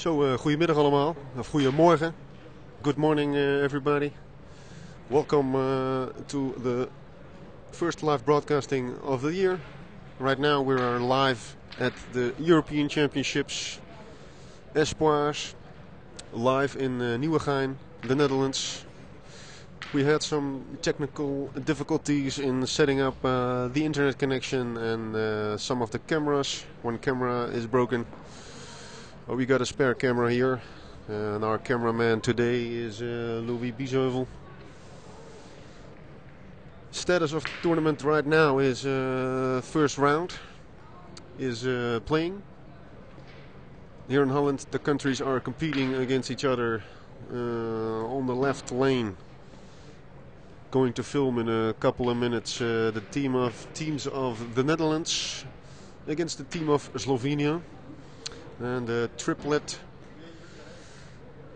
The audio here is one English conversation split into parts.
Goedemiddag allemaal, of goedemorgen. Good morning everybody. Welcome to the first live broadcasting of the year. Right now we are live at the European Championships Espoirs, live in Nieuwegein, the Netherlands. We had some technical difficulties in setting up the internet connection and some of the cameras. One camera is broken. We got a spare camera here, and our cameraman today is Louis Biesheuvel. Status of the tournament right now is first round is playing. Here in Holland, the countries are competing against each other on the left lane. Going to film in a couple of minutes the teams of the Netherlands against the team of Slovenia. And the triplet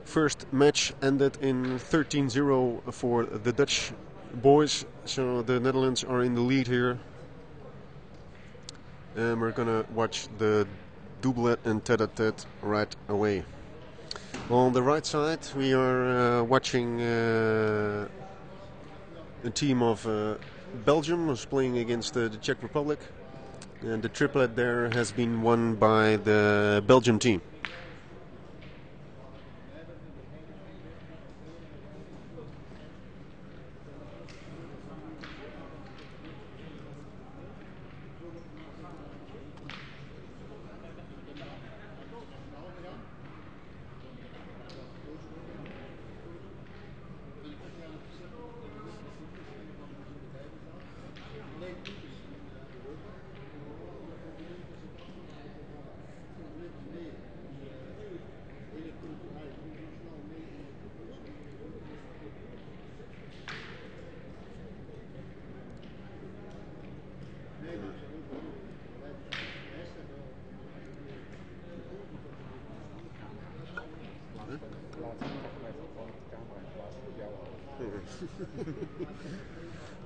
first match ended in 13-0 for the Dutch boys. So the Netherlands are in the lead here. And we're gonna watch the doublet and tete-a-tete right away. On the right side we are watching a team of Belgium who's playing against the Czech Republic. And the triplet there has been won by the Belgium team.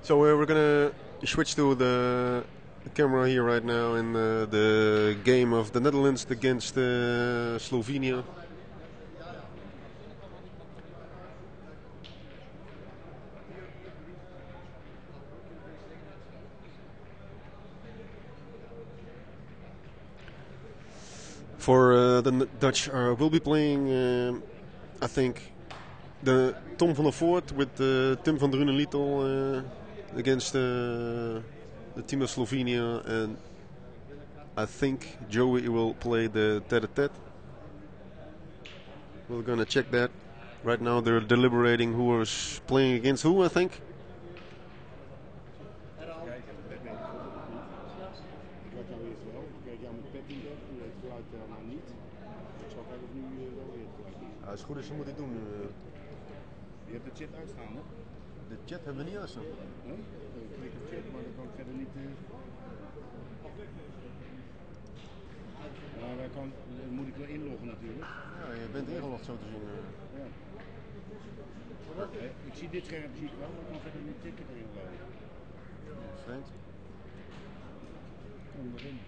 So we're gonna switch to the camera here right now in the game of the Netherlands against Slovenia. For the Dutch will be playing, I think, the Tom van der Voort with Tim van Drunenlietel against the team of Slovenia, and I think Joey will play the tete-a-tete. We're gonna check that. Right now they're deliberating who is playing against who, I think. Als het goed is, moet hij doen. Je hebt de chat uitstaan, hè? De chat hebben we niet uitstaan. Nee? Ik klik op chat, maar dan kan ik verder niet... Dan moet ik wel inloggen natuurlijk. Ja, je bent ingelogd zo te zien. Ja. Ik zie dit scherm zie ik wel, maar ik kan verder niet tikken erin lopen. Vreemd. Onderin.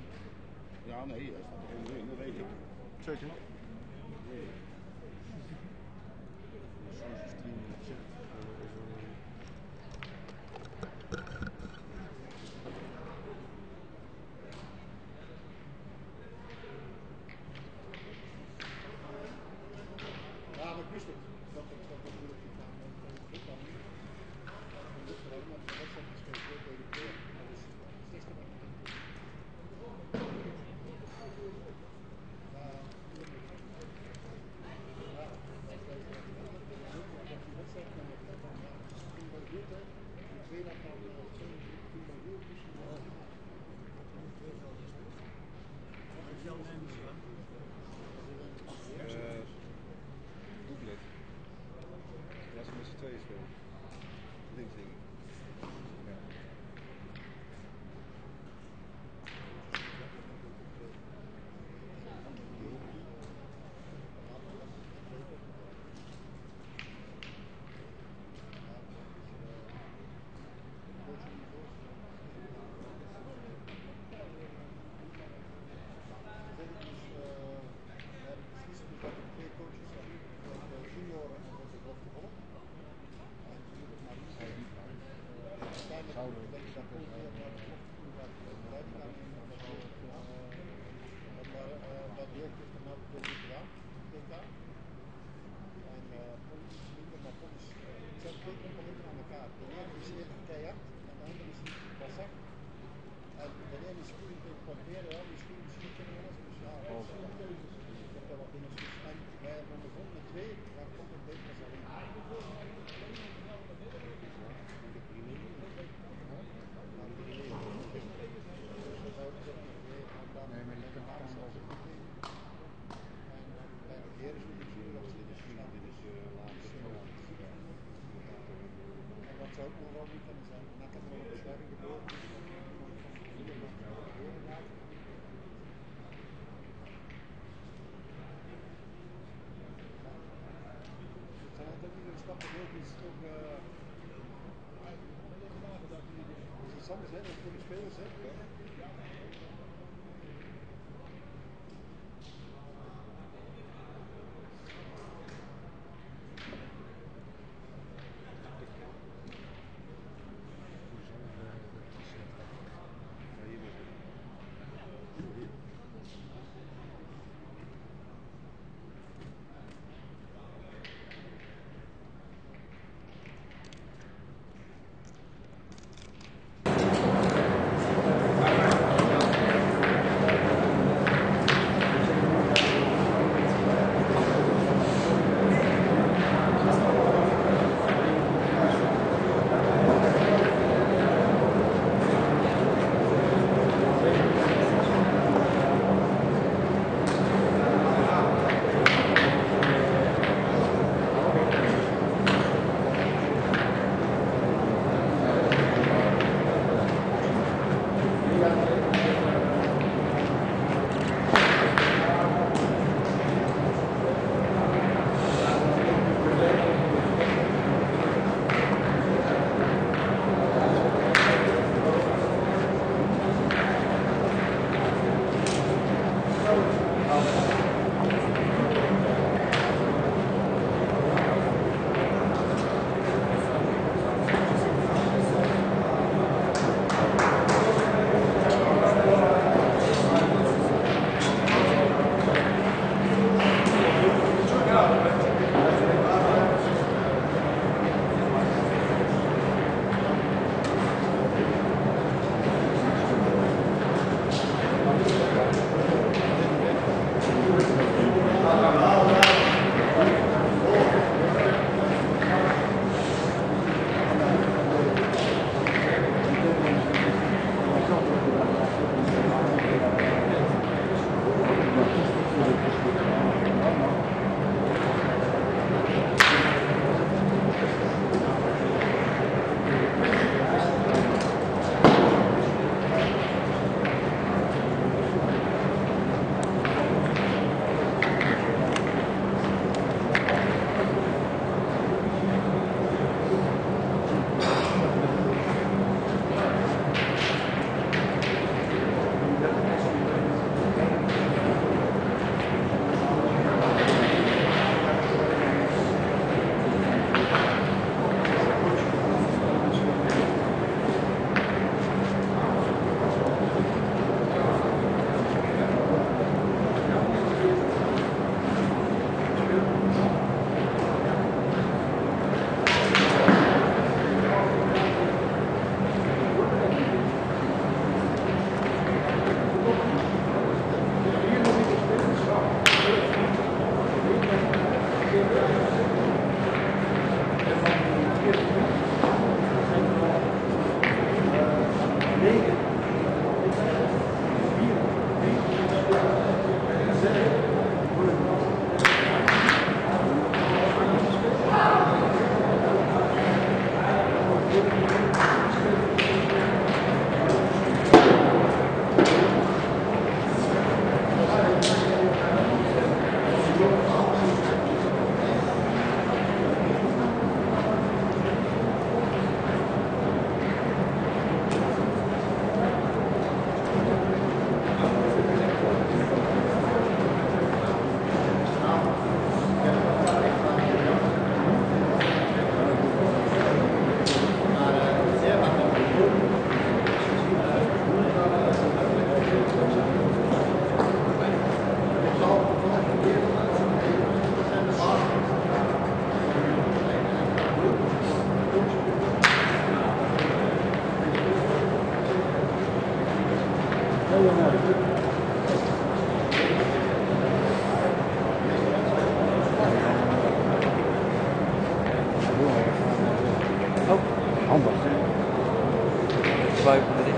Ja, nee, hij staat er onderin, dat weet ik. Zeker. Oh, handig. Buiten erin.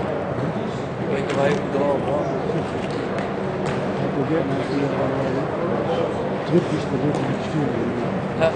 Weet je waar je moet lopen? Ik probeer maar trucjes te sturen. Ja.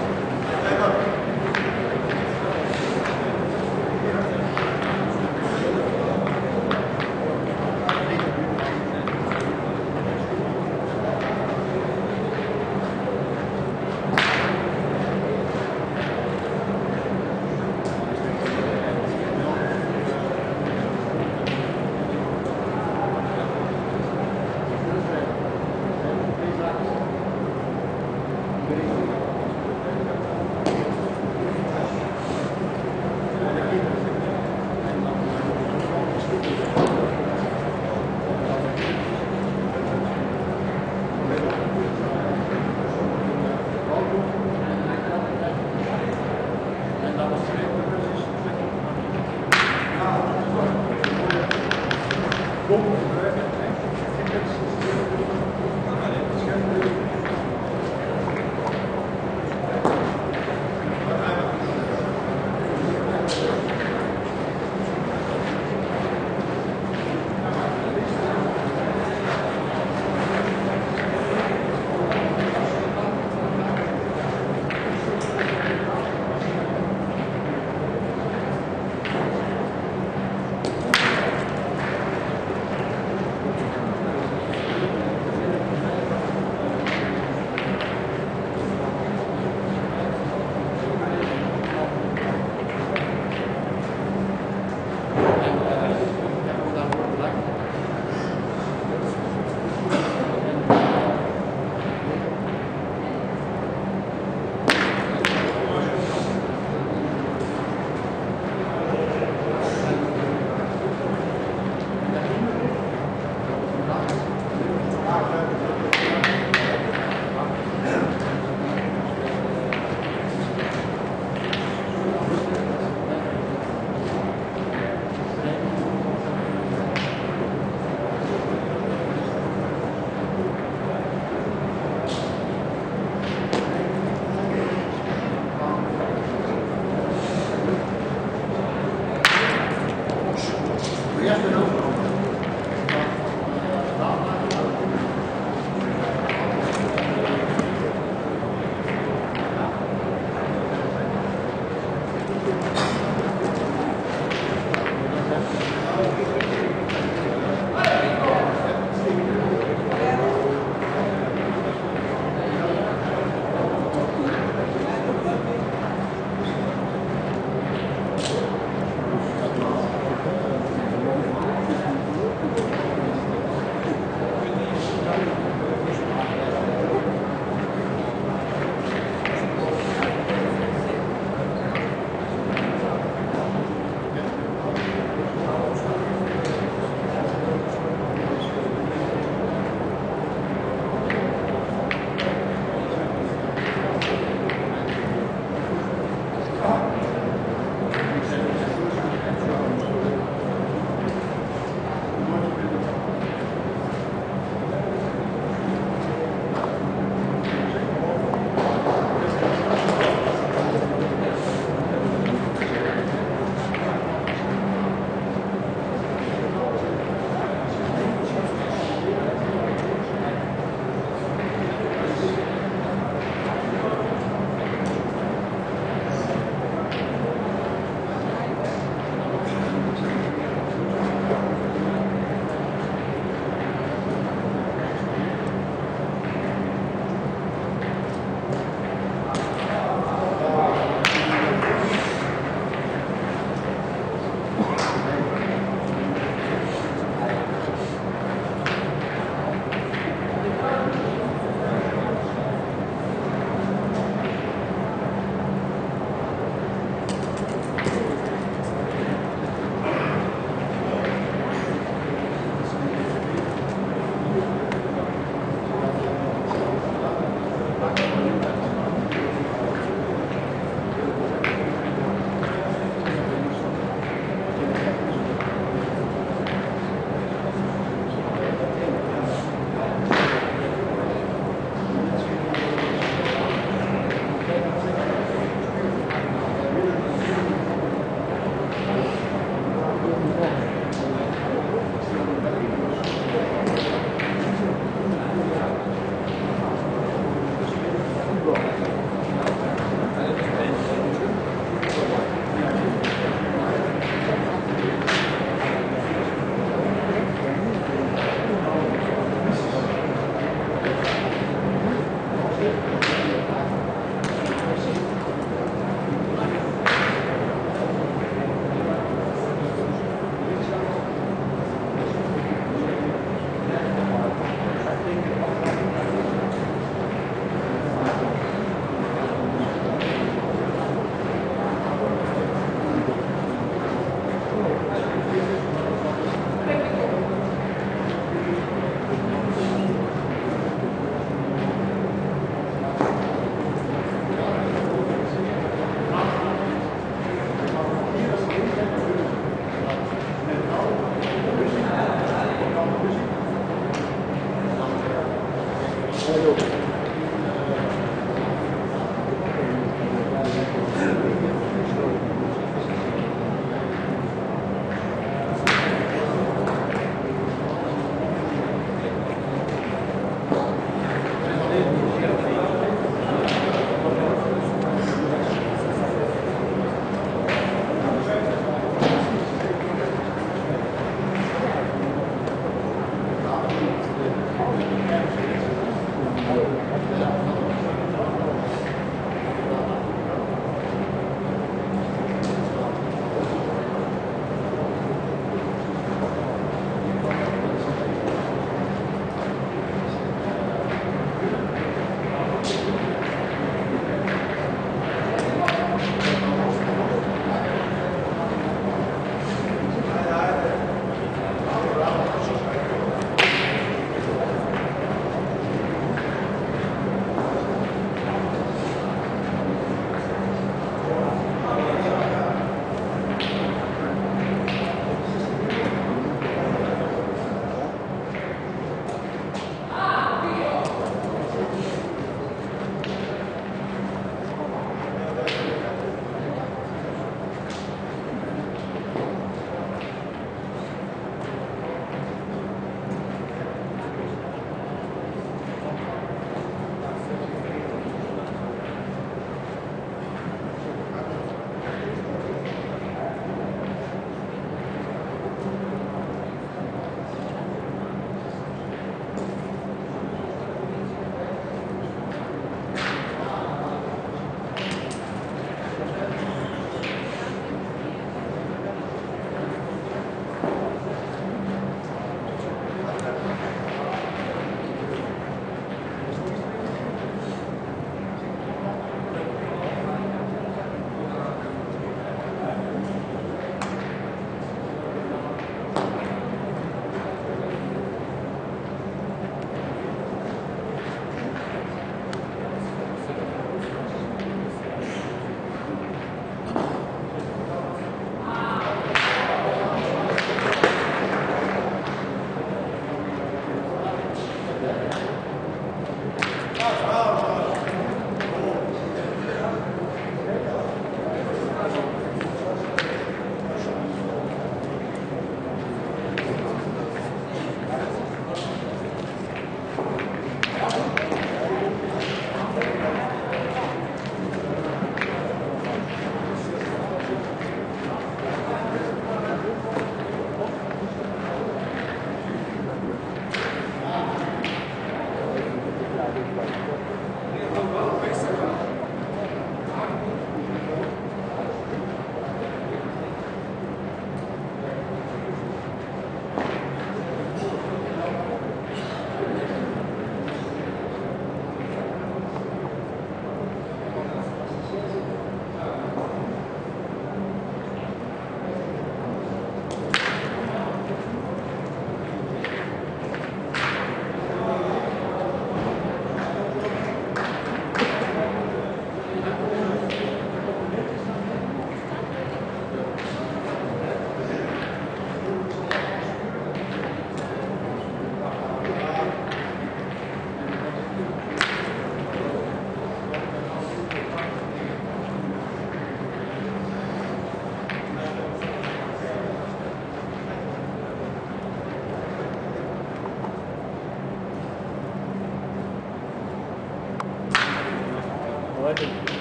buiten.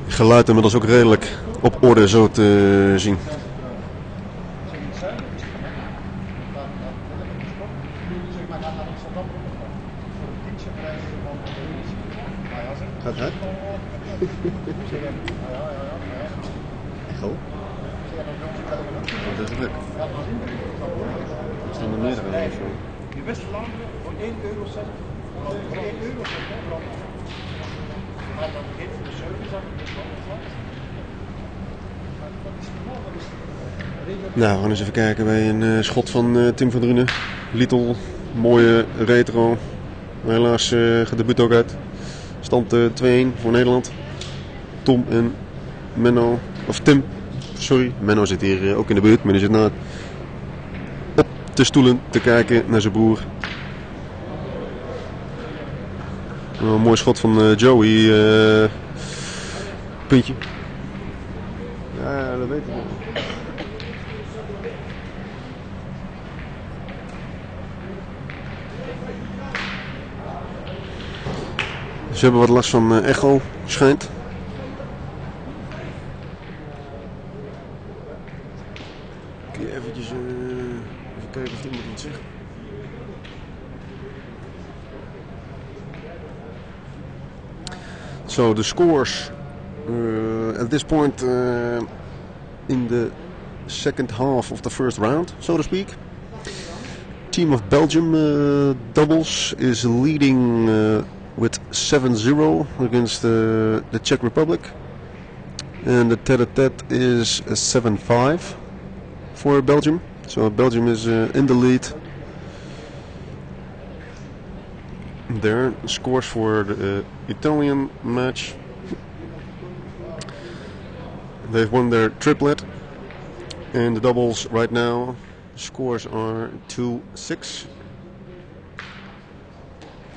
Geluid inmiddels ook redelijk op orde zo te zien. Gaat het? Echo? Dat is druk. Er staan er meerdere of zo. Die beste landen voor €1,06. Voor €1 maar dan begint voor de service aan de Nou, we gaan eens even kijken bij een schot van Tim van Drunen. Little, mooie retro. Maar helaas gaat de buurt ook uit. Stand 2-1 voor Nederland. Tom en Menno, of Tim, sorry. Menno zit hier ook in de buurt, maar die zit nou op de stoelen te kijken naar zijn broer. Een mooi schot van Joey. Puntje. Ja, dat weet ik wel. Ze hebben wat last van echo, schijnt. Kun je eventjes even kijken of iemand iets zegt. So the scores at this point in the second half of the first round, so to speak. Team of Belgium doubles is leading with 7-0 against the Czech Republic, and the tete-a-tete is 7-5 for Belgium. So Belgium is in the lead. There, scores for the Italian match. They've won their triplet, and the doubles right now scores are 2-6.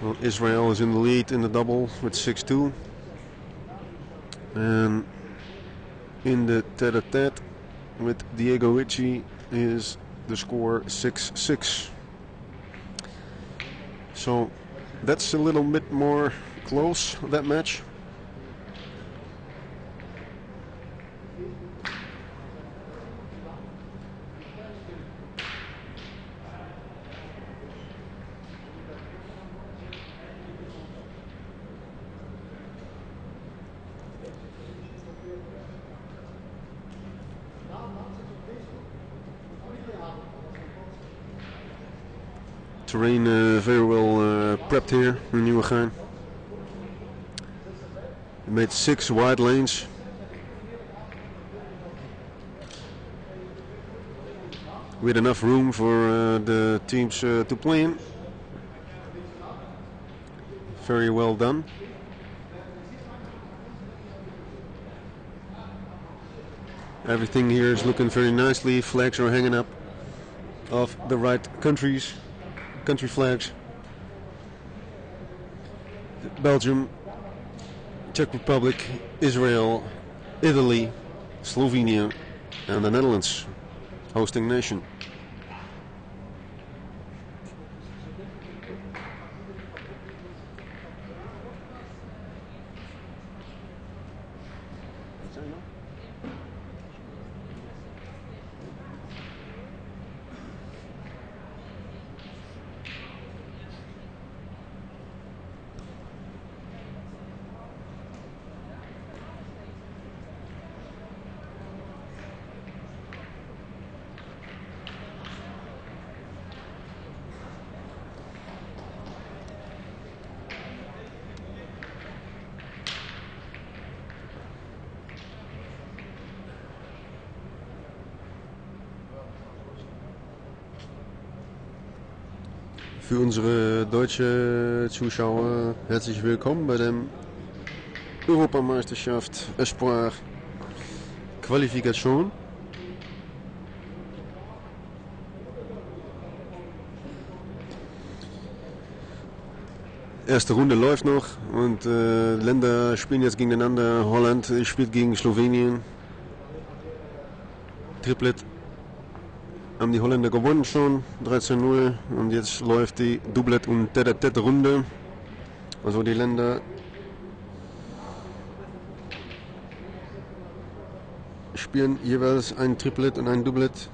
Well, Israel is in the lead in the double with 6-2, and in the tete-a-tete with Diego Ricci is the score 6-6. So that's a little bit more close, that match. Terrain very well prepped here in Nieuwegein. We made 6 wide lanes. With enough room for the teams to play in. Very well done. Everything here is looking very nicely. Flags are hanging up of the right country flags. Belgium, Czech Republic, Israel, Italy, Slovenia and the Netherlands, hosting nation. Für unsere deutsche Zuschauer herzlich willkommen bei der Europameisterschaft Espoirs Qualification. Erste Runde läuft noch und Länder spielen jetzt gegeneinander. Holland spielt gegen Slowenien. Triplet haben die Holländer gewonnen schon, 13:0, und jetzt läuft die Doublet- und Tête-à-Tête-Runde. Also die Länder spielen jeweils ein Triplet und ein Doublet.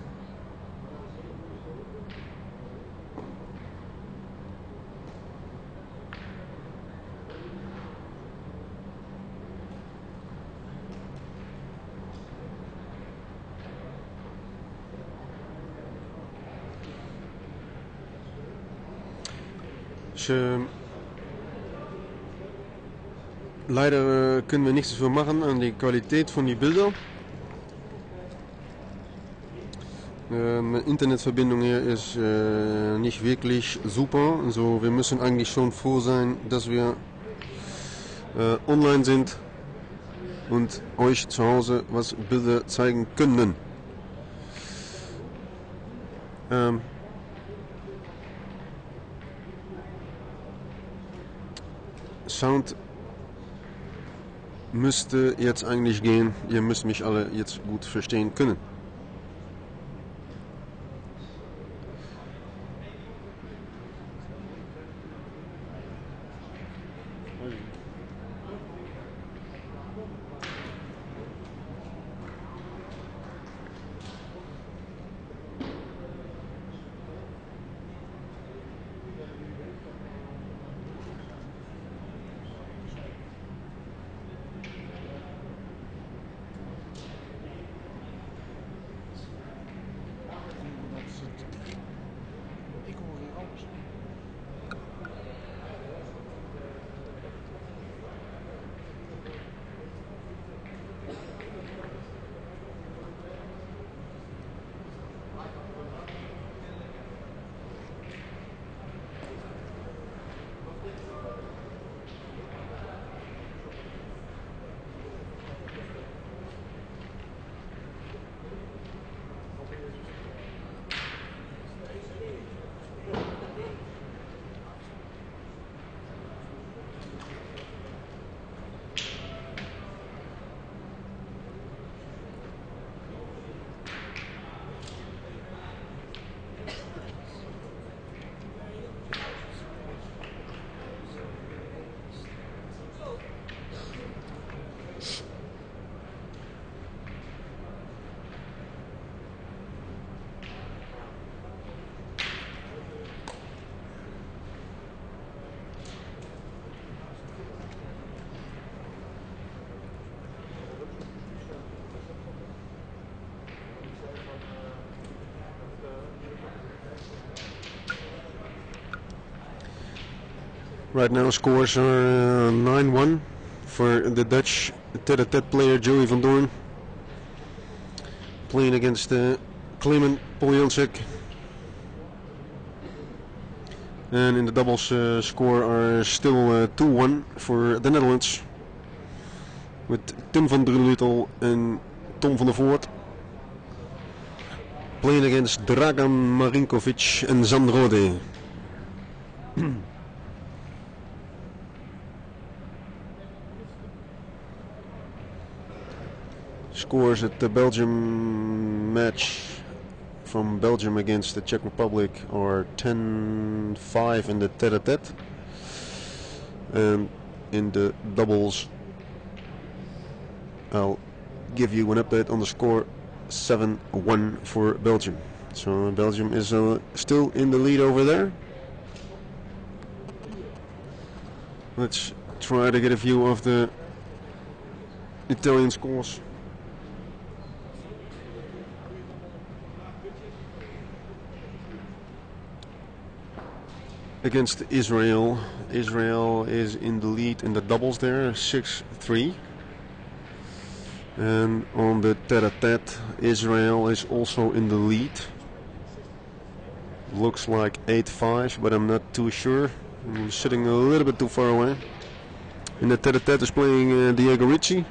Leider können wir nichts dafür machen an die Qualität von den Bildern. Internetverbindung hier ist nicht wirklich super. Also wir müssen eigentlich schon froh sein, dass wir online sind und euch zu Hause was Bilder zeigen können. Sound müsste jetzt eigentlich gehen. Ihr müsst mich alle jetzt gut verstehen können. Right now scores are 9-1 for the Dutch tête-à-tête player Joey van Doorn, playing against Clement Poljansek. And in the doubles score are still 2-1 for the Netherlands, with Tim van der Luttel and Tom van der Voort playing against Dragan Marinkovic and Zandrode. Scores at the Belgium match from Belgium against the Czech Republic are 10-5 in the tête-à-tête, and in the doubles give you an update on the score. 7-1 for Belgium. So Belgium is still in the lead over there. Let's try to get a view of the Italian scores. Against Israel. Israel is in the lead in the doubles there, 6-3. And on the tete-a-tete, Israel is also in the lead. Looks like 8-5, but I'm not too sure. I'm sitting a little bit too far away. In the tete-a-tete is playing Diego Ricci.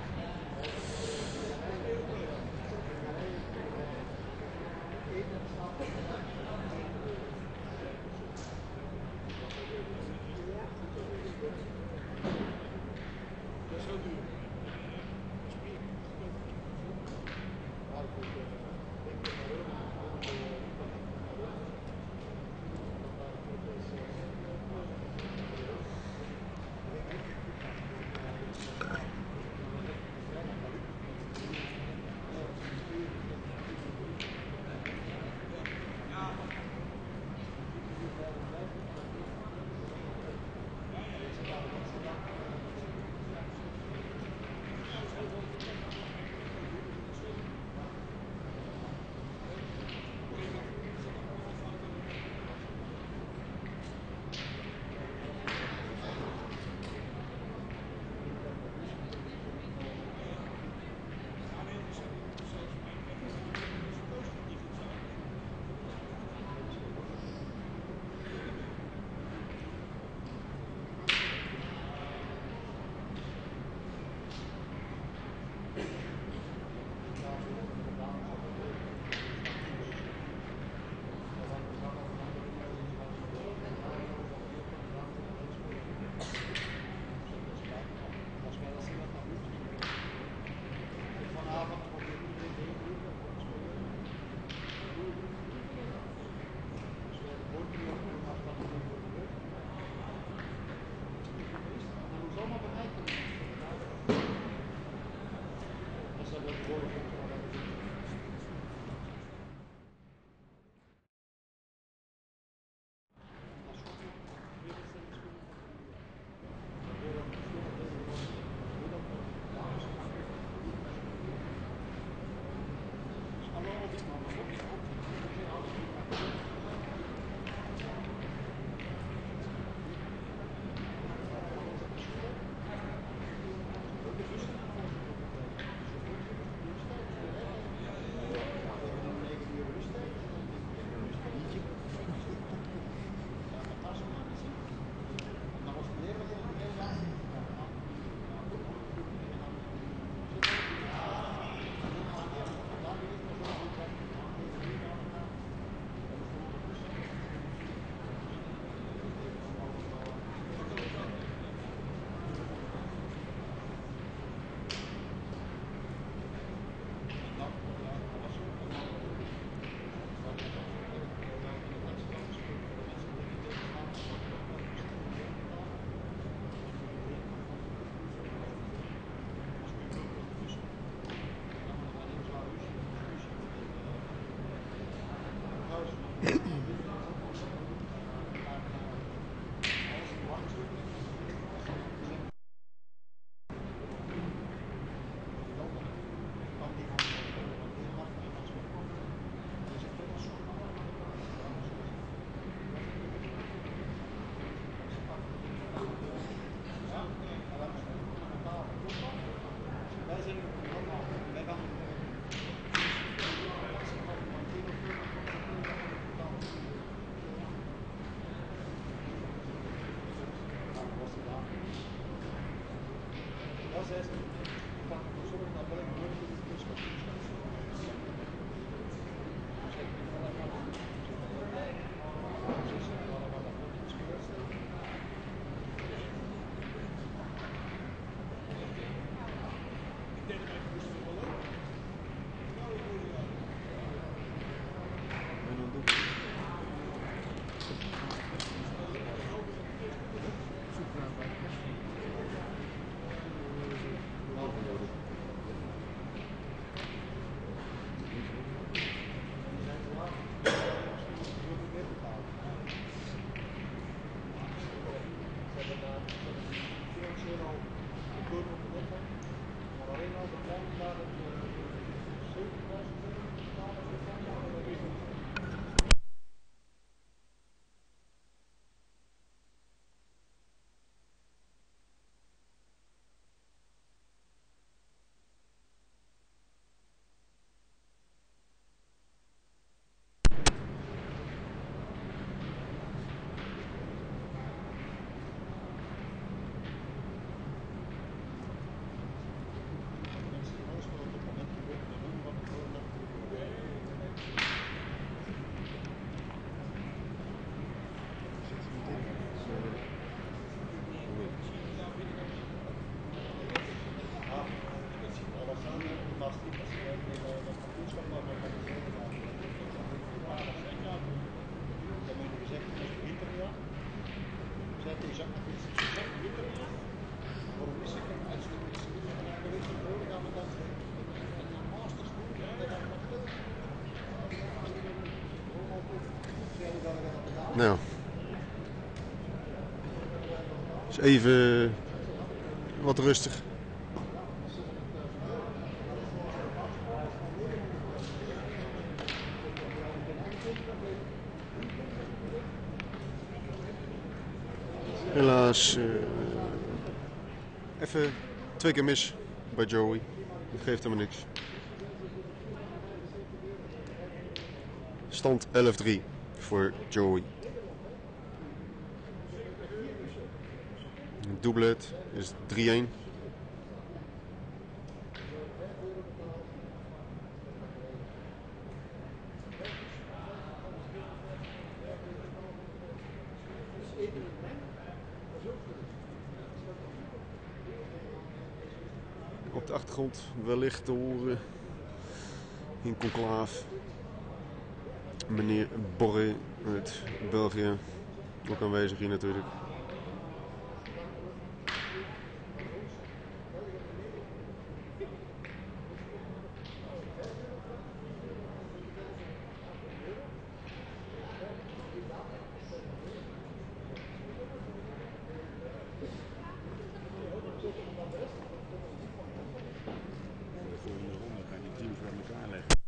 Nou. Is even wat rustig. Helaas even 2 keer mis bij Joey. Dat geeft helemaal niks. Stand 11-3 voor Joey. Een doublet is 3-1. Op de achtergrond wellicht te horen in conclave meneer Borre uit België, ook aanwezig hier natuurlijk. De volgende ronde gaan die teams bij elkaar leggen.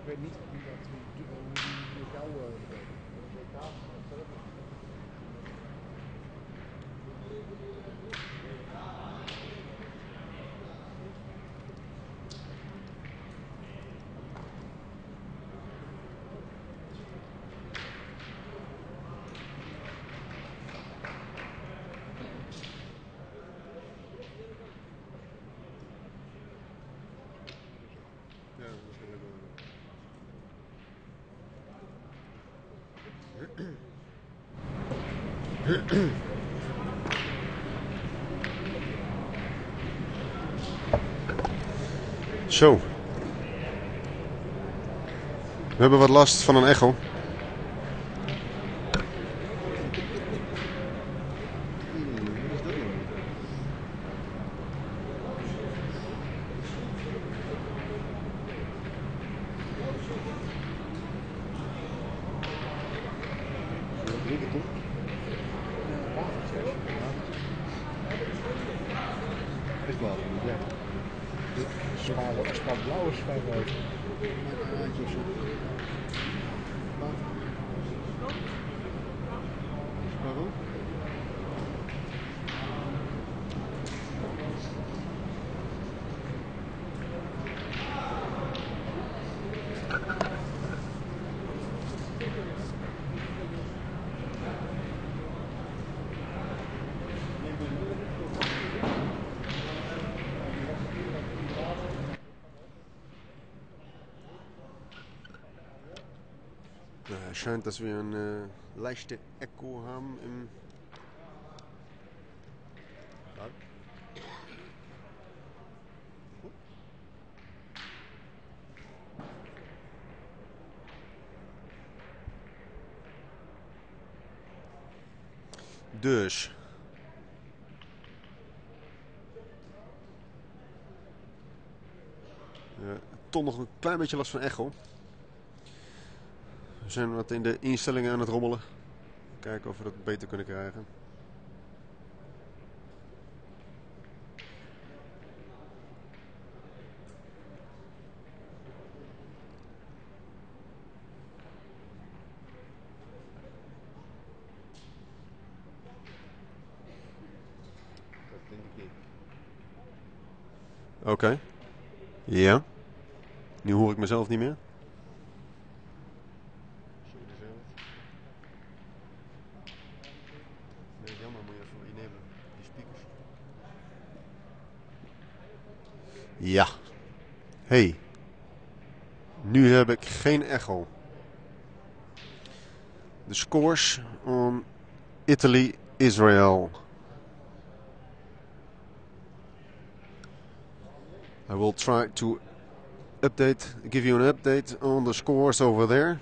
Ik weet niet hoe die met jou Ja, dat is wel. Zo. We hebben wat last van een echo. Espoirs, ja. Espoirs blauw is vrij rood. Waarom? Het schijnt dat we een leichte echo hebben im dus toch nog een klein beetje last van echo. We zijn wat in de instellingen aan het rommelen. Kijken of we dat beter kunnen krijgen. Dat denk ik niet. Oké. Ja. Nu hoor ik mezelf niet meer. Sorry zelf. Nee, jammer, moet je even innemen. Die speakers. Ja. Hey. Nu heb ik geen echo. the scores on Italy-Israel. I will try to give you an update on the scores over there.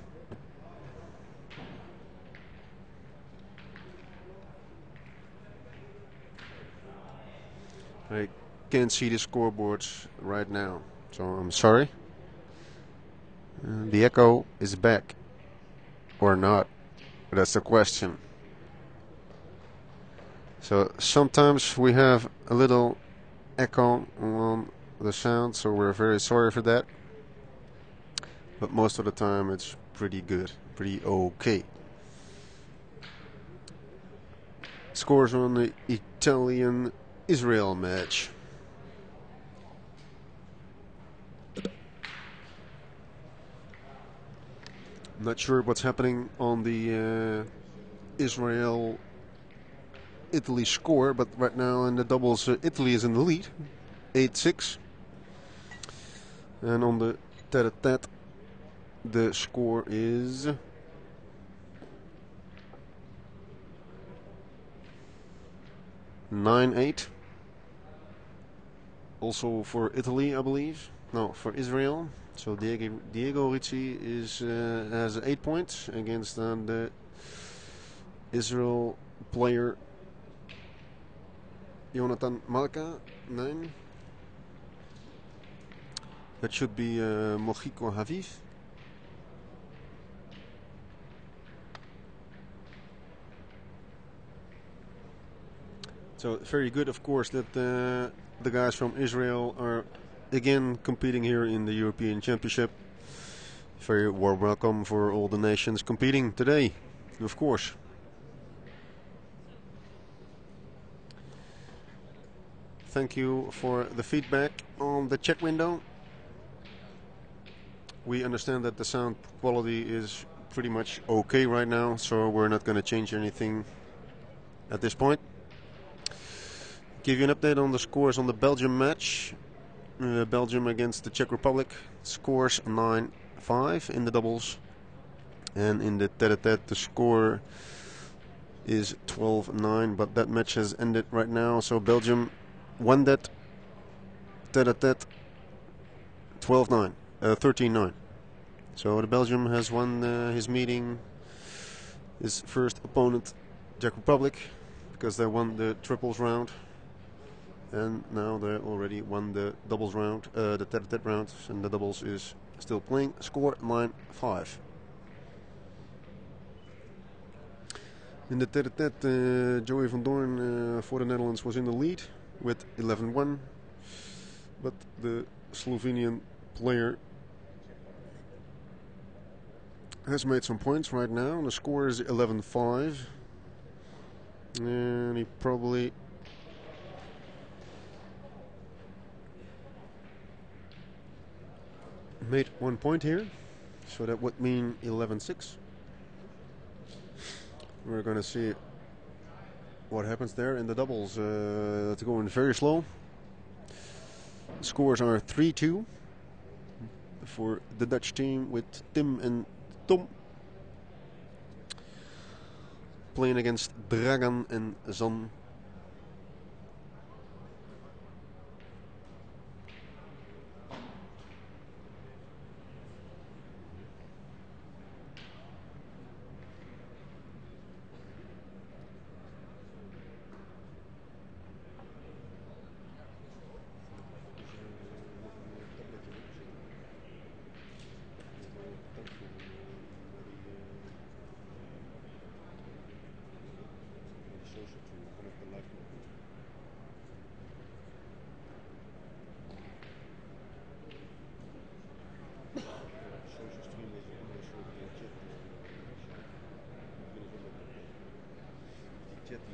I can't see the scoreboards right now, so I'm sorry. The echo is back or not? That's the question. So sometimes we have a little echo on the sound, so we're very sorry for that. But most of the time it's pretty good, pretty okay. Scores on the Italian-Israel match. Not sure what's happening on the Israel-Italy score, but right now in the doubles, Italy is in the lead, 8-6. And on the tete-a-tete, the score is 9-8. Also for Italy, I believe. No, for Israel. So Diego Ricci has 8 points against the Israel player Jonathan Malka, 9. That should be Mochiko Haviv. So very good, of course, that the guys from Israel are again competing here in the European Championship. Very warm welcome for all the nations competing today, of course. Thank you for the feedback on the chat window. We understand that the sound quality is pretty much okay right now, so we're not going to change anything at this point. Give you an update on the scores on the Belgium match. Belgium against the Czech Republic. Scores 9-5 in the doubles. And in the tete-a-tete the score is 12-9, but that match has ended right now. So Belgium won that tete-a-tete 12-9, 13-9. So the Belgium has won his meeting, his first opponent, Czech Republic, because they won the triples round. And now they already won the doubles round, the tete-a-tete round, and the doubles is still playing. Score 9-5. In the tete-a-tete, Joey van Doorn for the Netherlands was in the lead with 11-1, but the Slovenian player has made some points right now. The score is 11-5, and he probably made 1 point here, so that would mean 11-6. We're going to see what happens there in the doubles. It's going very slow. Scores are 3-2 for the Dutch team with Tim and Tom playing against Dragan and Zan.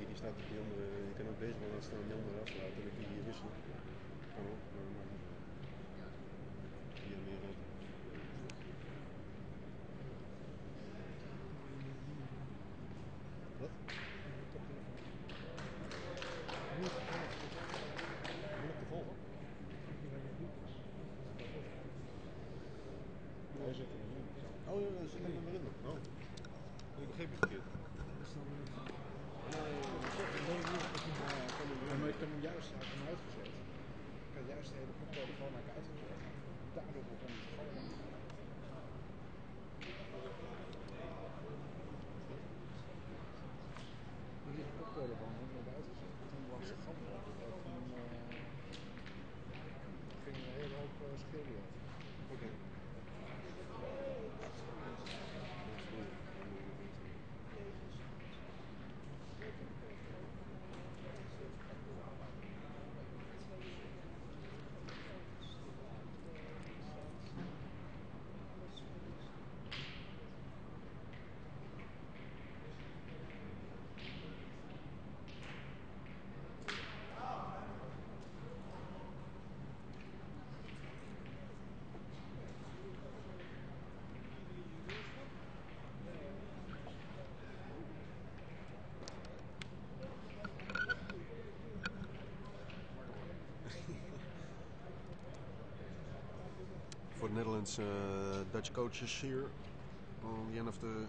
Die staat op die andere, je kan ook deze wel laten staan, die andere afsluiten en dan kun je hier wisselen. Kan ook, maar hier meer ruimte. Wat? Moeilijk te volgen? Hij zit er niet in. Oh ja, dat zit er maar in. Oh, ik begreep het. heb hem juist hem uitgezet. Ik had juist de hele koptelefoon uitgezet. Daardoor begon hij te vallen. Hier is de koptelefoon helemaal uitgezet. Toen was het galm op. Toen ging er een hele hoop schillen. Oké. For the Netherlands, Dutch coaches here on the end of the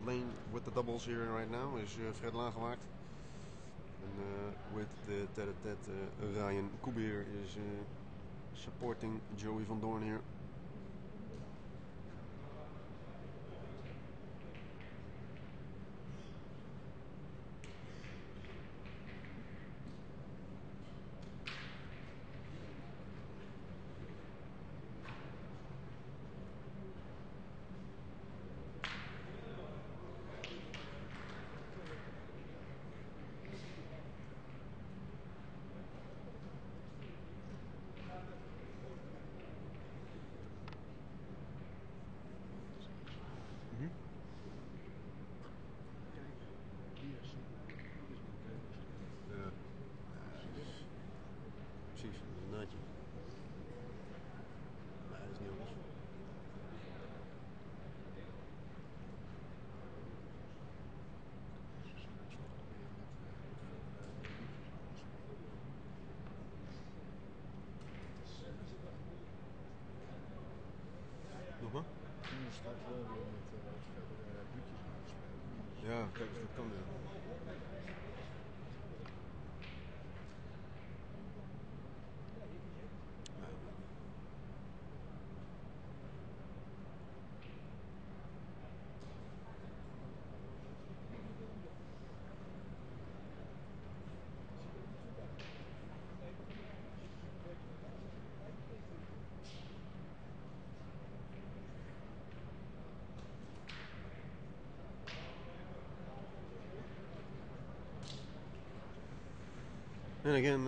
lane with the doubles here right now is Fred Lagewaard. And with the tete-a-tete, Ryan Kubier is supporting Joey van Doorn here. Ja. Precies, dat is een naadje. Nee, dat is niet anders. Nog wat? Toen staat wel weer met buurtjes aan te spelen. Ja, kijk eens, dat kan weer. And again,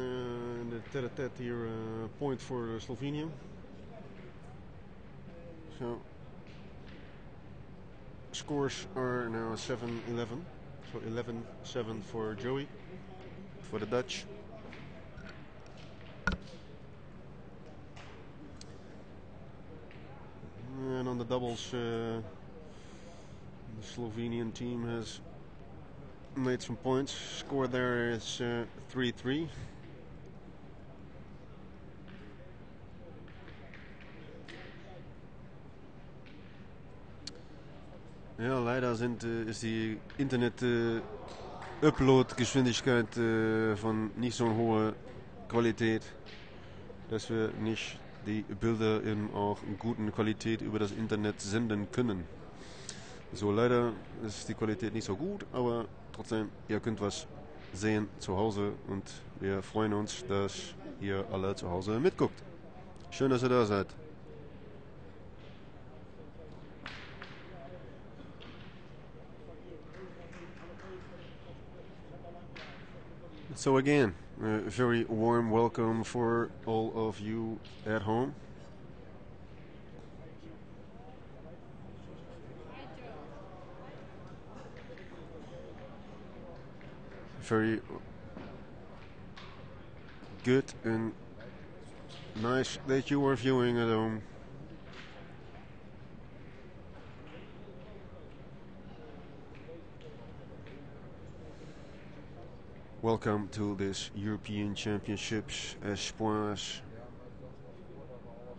the tete-a-tete here, point for Slovenia. So, scores are now 7-11. So 11-7 for Joey, for the Dutch. And on the doubles, the Slovenian team has made some points. Score there is 3-3. Ja, leider ist die Internet-Upload-Geschwindigkeit von nicht so hoher Qualität, dass wir nicht die Bilder in auch guten Qualität über das Internet senden können. So, leider ist die Qualität nicht so gut, aber trotzdem, ihr könnt was sehen zu Hause und wir freuen uns, dass ihr alle zu Hause mitguckt. Schön, dass ihr da seid. So again, a very warm welcome for all of you at home. Very good and nice that you are viewing at home. Welcome to this European Championships Espoirs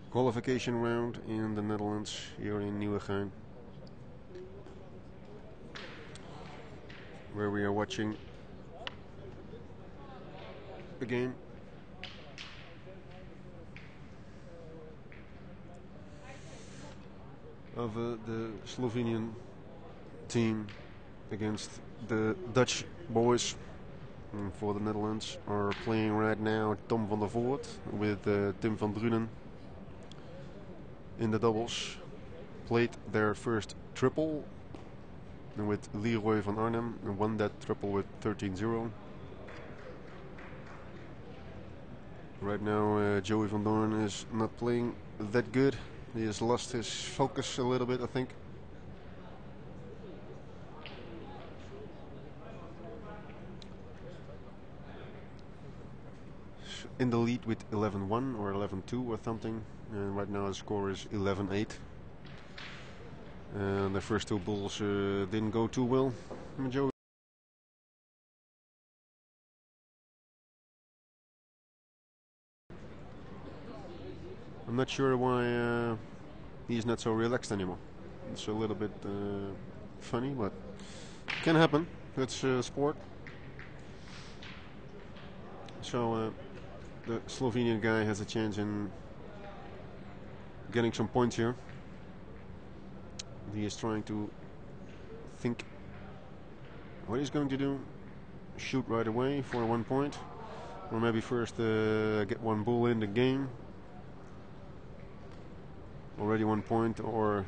qualification round in the Netherlands, here in Nieuwegein, where we are watching a game. Of the Slovenian team against the Dutch boys. And for the Netherlands are playing right now Tom van der Voort with Tim van Drunen in the doubles. Played their first triple with Leroy van Arnhem and won that triple with 13-0. Right now Joey van Doorn is not playing that good. He has lost his focus a little bit, I think. In the lead with 11-1 or 11-2 or something. And right now the score is 11-8. And the first two balls didn't go too well. Joey. I'm not sure why he's not so relaxed anymore. It's a little bit funny, but can happen. It's sport. So the Slovenian guy has a chance in getting some points here. He is trying to think what he's going to do. Shoot right away for 1 point, or maybe first get one ball in the game. Already 1 point, or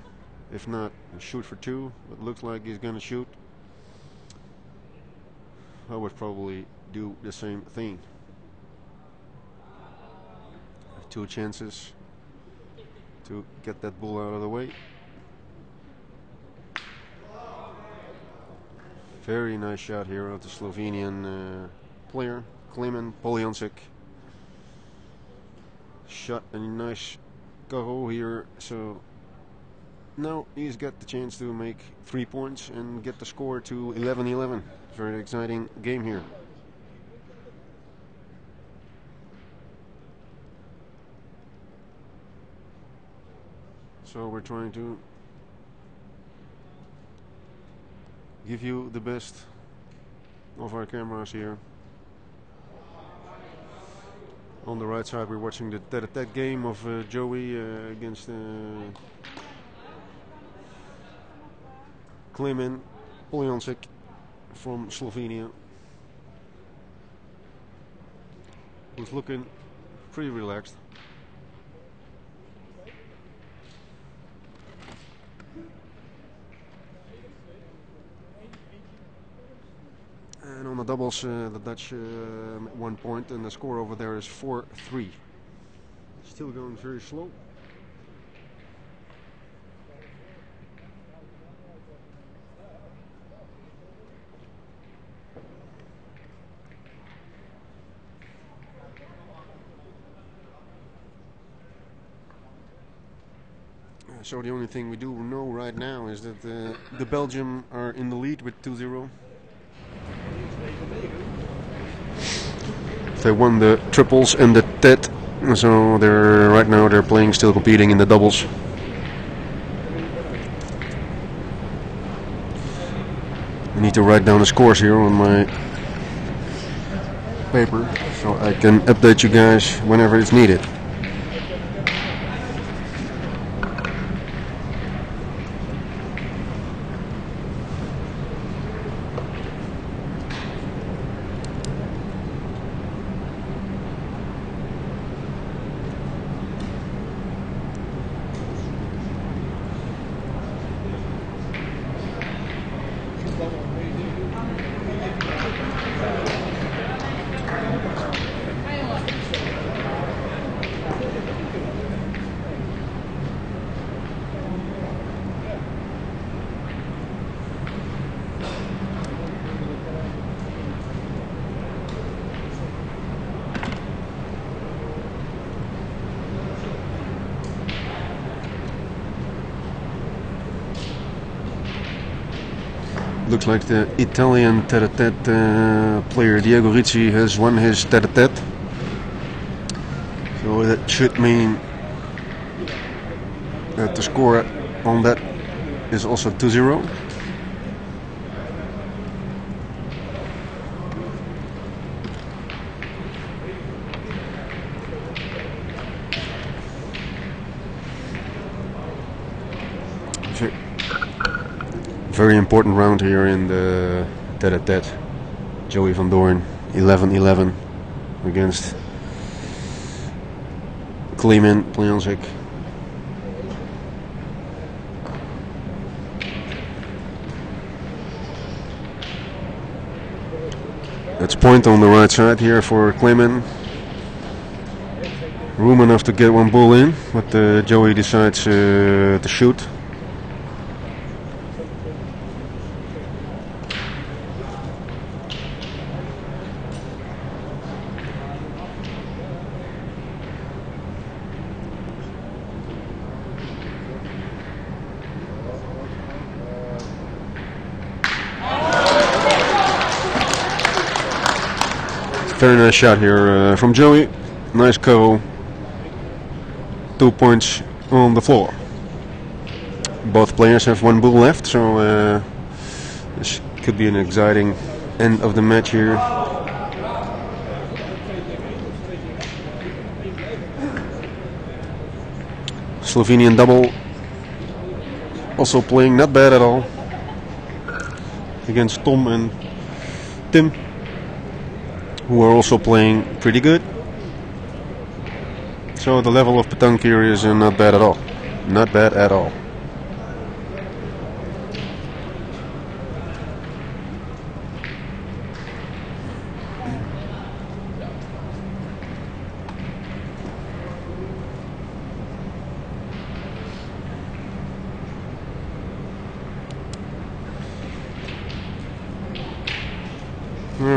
if not, shoot for 2. It looks like he's gonna shoot. I would probably do the same thing. 2 chances to get that ball out of the way. Very nice shot here of the Slovenian player, Klemen Poljancic. Shot a nice go here, so now he's got the chance to make 3 points and get the score to 11-11. Very exciting game here. So we're trying to give you the best of our cameras here. On the right side we're watching the tete-a-tete game of Joey against Klemen Poljancic from Slovenia. Who's looking pretty relaxed. And on the doubles, the Dutch 1 point, and the score over there is 4-3. Still going very slow. So the only thing we do know right now is that the Belgium are in the lead with 2-0. They won the triples and the tet, so right now they're playing, still competing in the doubles. I need to write down the scores here on my paper so I can update you guys whenever it's needed. Looks like the Italian tete-a-tete player Diego Ricci has won his tete-a-tete. So that should mean that the score on that is also 2-0. Very important round here in the tete-a-tete. Joey van Doorn, 11-11 against Kleeman Plejancic. That's point on the right side here for Kleeman. Room enough to get one ball in, but Joey decides to shoot. Very nice shot here from Joey. Nice go. 2 points on the floor. Both players have one ball left, so this could be an exciting end of the match here. Slovenian double also playing not bad at all against Tom and Tim, who are also playing pretty good. So the level of Petanque here is not bad at all. Not bad at all.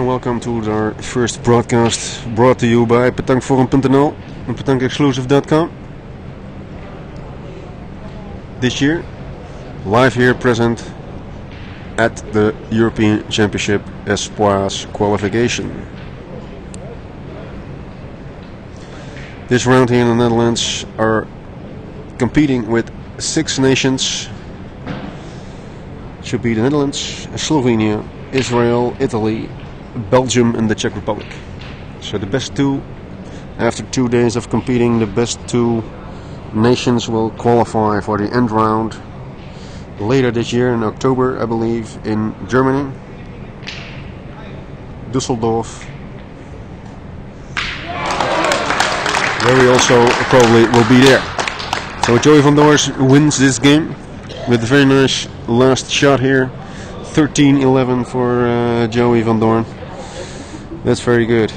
Welcome to our first broadcast, brought to you by petanqueforum.nl and petanqueexclusive.com. This year, live here present at the European Championship Espoirs Qualification. This round here in the Netherlands are competing with 6 nations. Should be the Netherlands, Slovenia, Israel, Italy, Belgium and the Czech Republic. So the best 2, after 2 days of competing, the best 2 nations will qualify for the end round later this year in October, I believe, in Germany, Düsseldorf, where we also probably will be there. So Joey van Doorn wins this game with a very nice last shot here. 13-11 for Joey van Doorn. That's very good.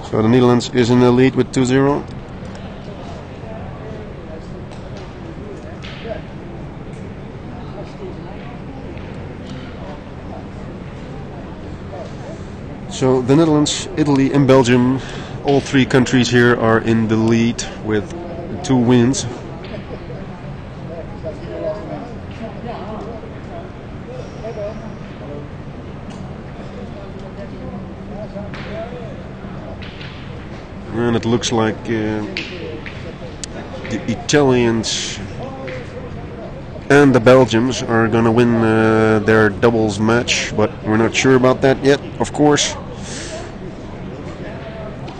So the Netherlands is in the lead with 2-0. So the Netherlands, Italy and Belgium, all 3 countries here are in the lead with 2 wins. And it looks like the Italians and the Belgians are going to win their doubles match, but we're not sure about that yet, of course.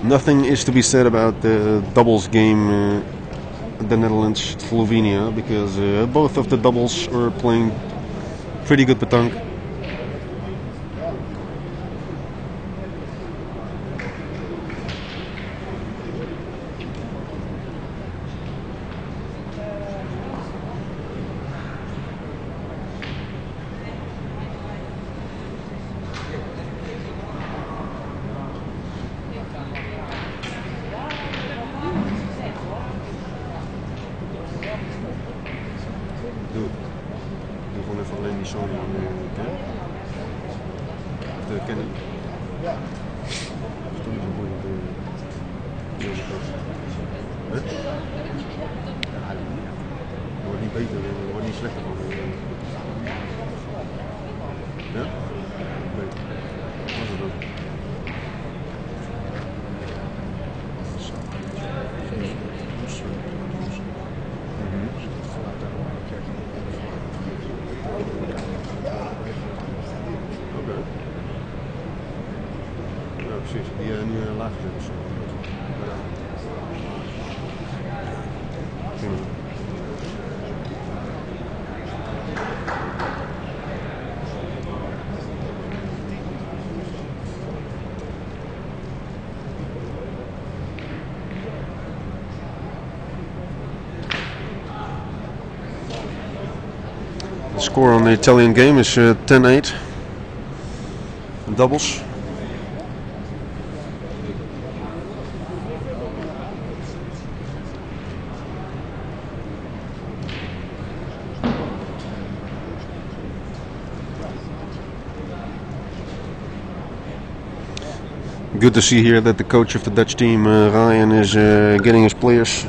Nothing is to be said about the doubles game, the Netherlands-Slovenia, because both of the doubles are playing pretty good petanque. Doe gewoon even alleen die Sony kennen. Of de kennen. Ja. Toen is een goede deze kant. Het wordt niet beter, het wordt niet slechter van. Ja? Beter. Wat was het ook? Precies, die nu laag zit. Score on the Italian game is 10-8. Doubles. Good to see here that the coach of the Dutch team, Ryan, is getting his players,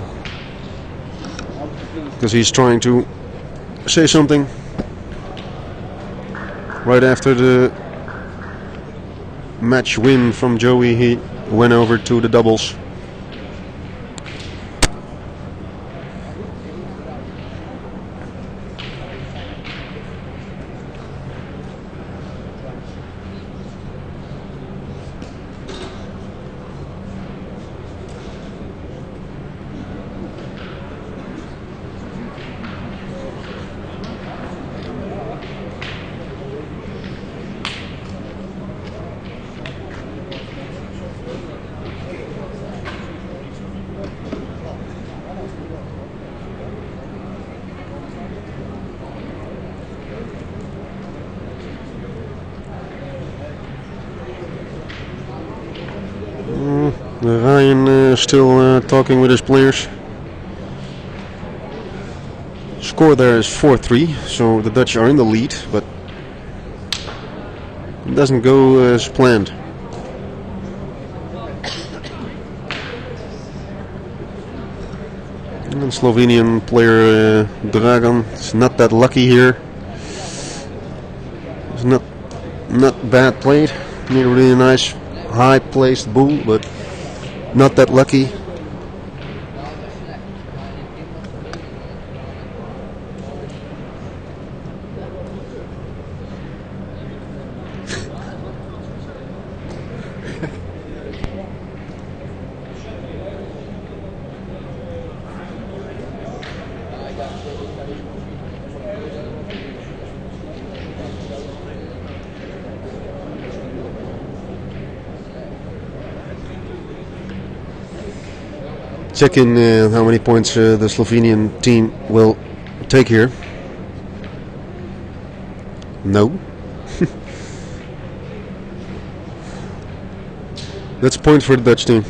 because he's trying to say something right after the match win from Joey. He went over to the doubles. Ryan still talking with his players. Score there is 4-3, so the Dutch are in the lead, but it doesn't go as planned. And Slovenian player Dragan is not that lucky here. It's not bad played. Made a really nice high placed bull, but not that lucky. Check in how many points the Slovenian team will take here. No. That's a point for the Dutch team.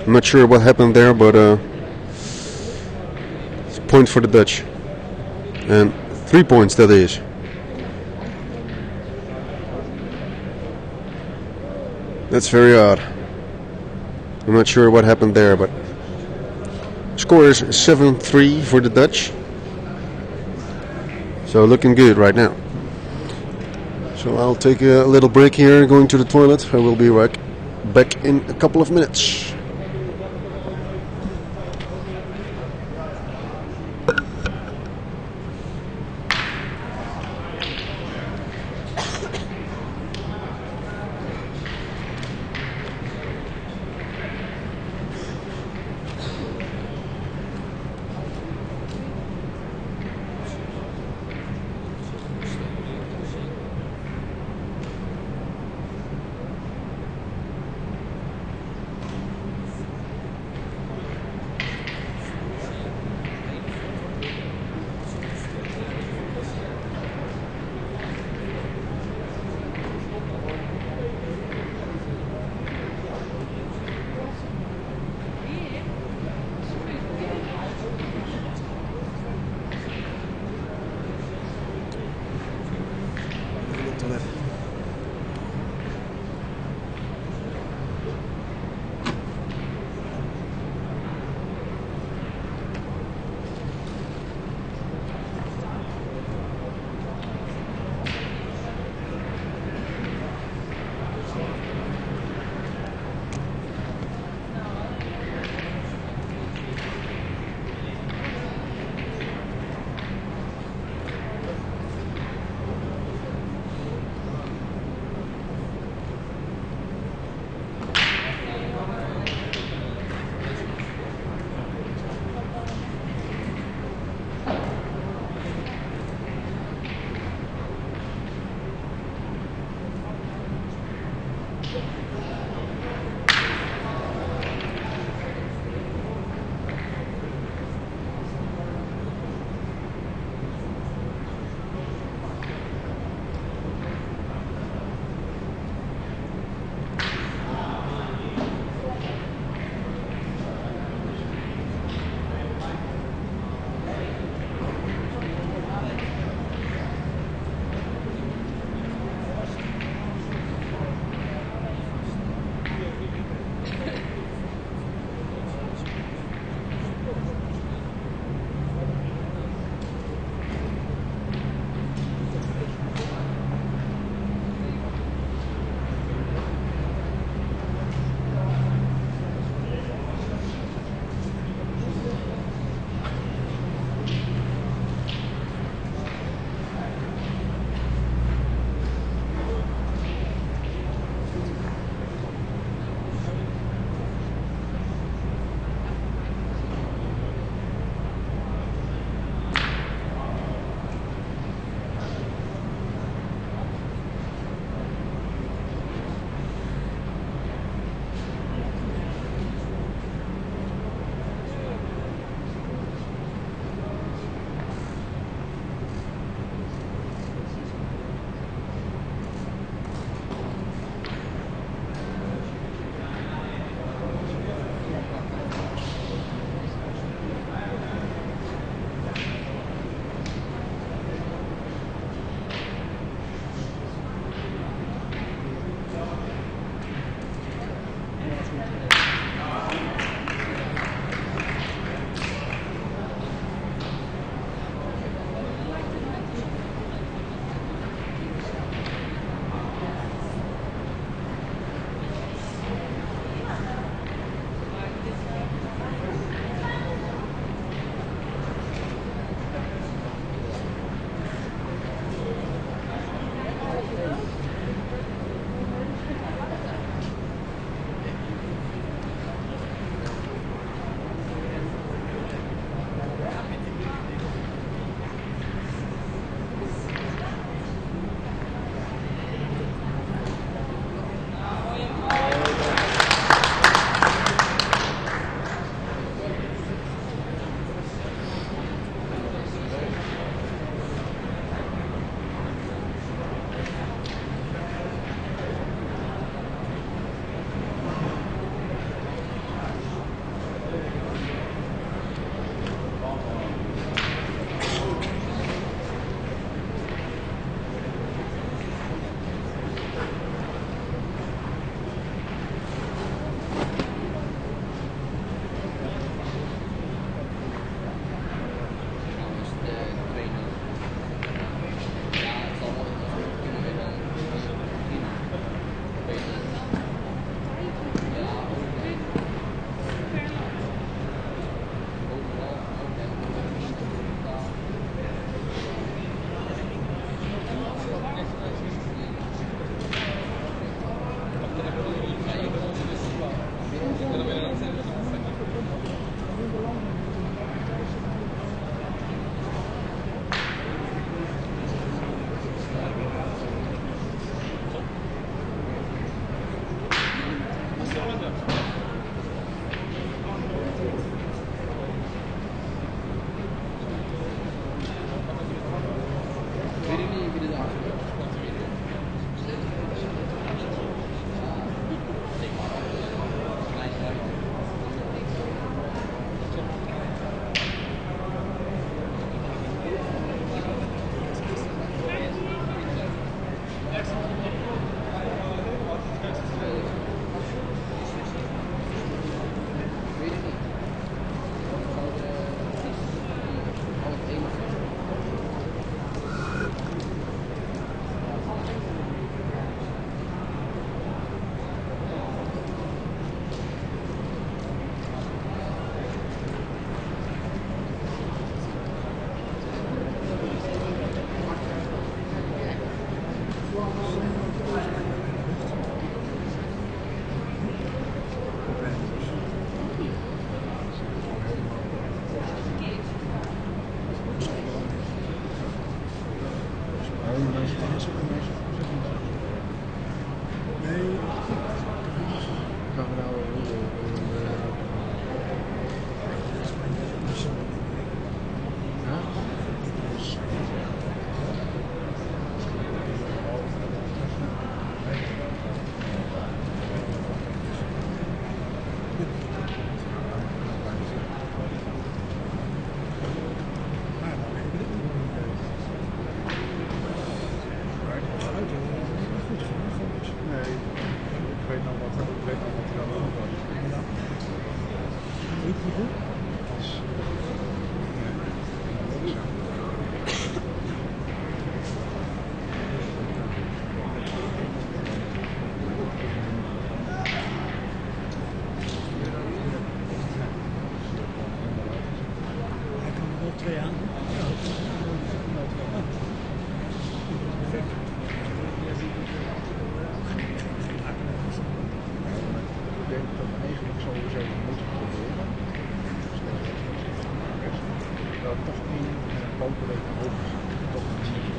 I'm not sure what happened there, but it's a point for the Dutch. And 3 points that is. That's very odd. I'm not sure what happened there, but score is 7-3 for the Dutch. So looking good right now. So I'll take a little break here, going to the toilet. I will be right back in a couple of minutes. Weet je goed? Als, hij kan er wel 2 aan. Ik denk dat we eigenlijk sowieso moeten proberen. Dat toch één bovenweek over toch een manier.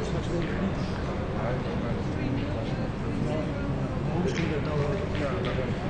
Straks weet ik niet. Misschien dat nou wel. Ja, dat weet ik.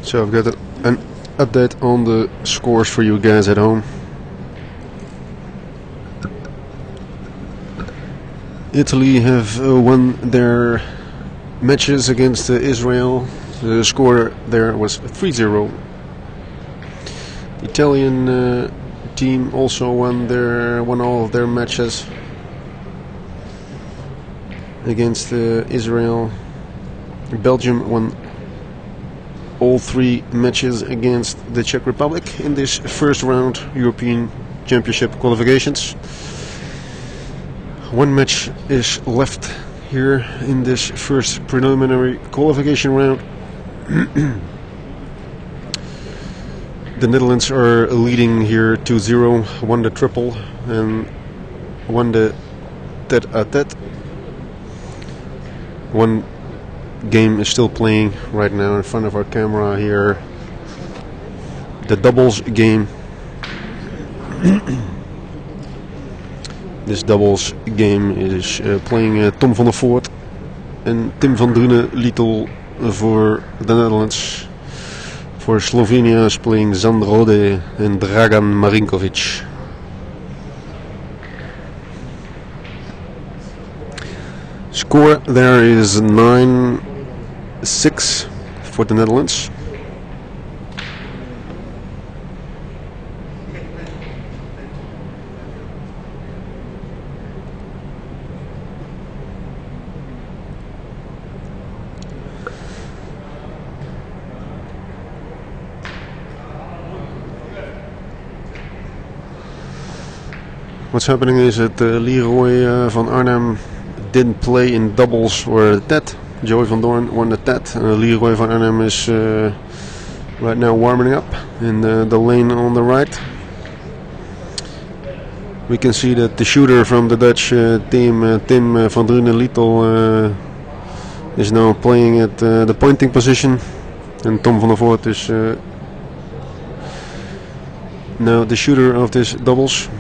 So I've got an update on the scores for you guys at home. Italy have won their matches against Israel. The score there was 3-0. The Italian team also won all of their matches against Israel. Belgium won all 3 matches against the Czech Republic in this first round European Championship qualifications. 1 match is left here in this first preliminary qualification round. The Netherlands are leading here 2-0, won the triple and won the tete-a-tete. One game is still playing right now in front of our camera here. The doubles game. This doubles game is playing Tom van der Voort and Tim van Drunen-Little for the Netherlands. For Slovenia is playing Zandrode and Dragan Marinkovic. Score there is 9-6 for the Netherlands. What's happening is that Leroy van Arnhem didn't play in doubles or the tet. Joey van Doorn won the tet. Leroy van Arnhem is right now warming up in the lane on the right. We can see that the shooter from the Dutch team, Tim van Drunen-Little, is now playing at the pointing position, and Tom van der Voort is now the shooter of this doubles.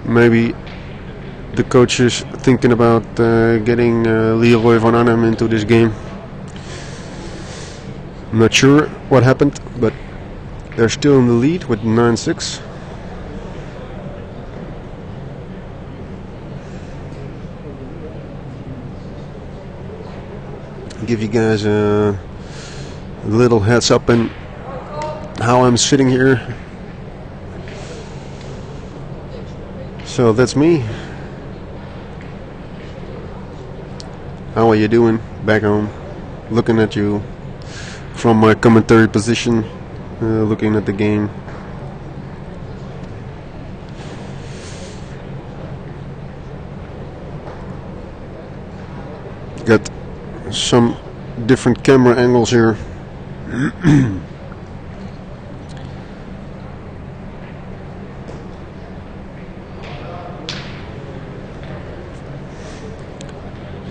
Maybe the coach is thinking about getting Leroy van Arnhem into this game. I'm not sure what happened, but they're still in the lead with 9-6. Give you guys a little heads up on how I'm sitting here. So that's me. How are you doing back home? Looking at you from my commentary position, looking at the game. Got some different camera angles here.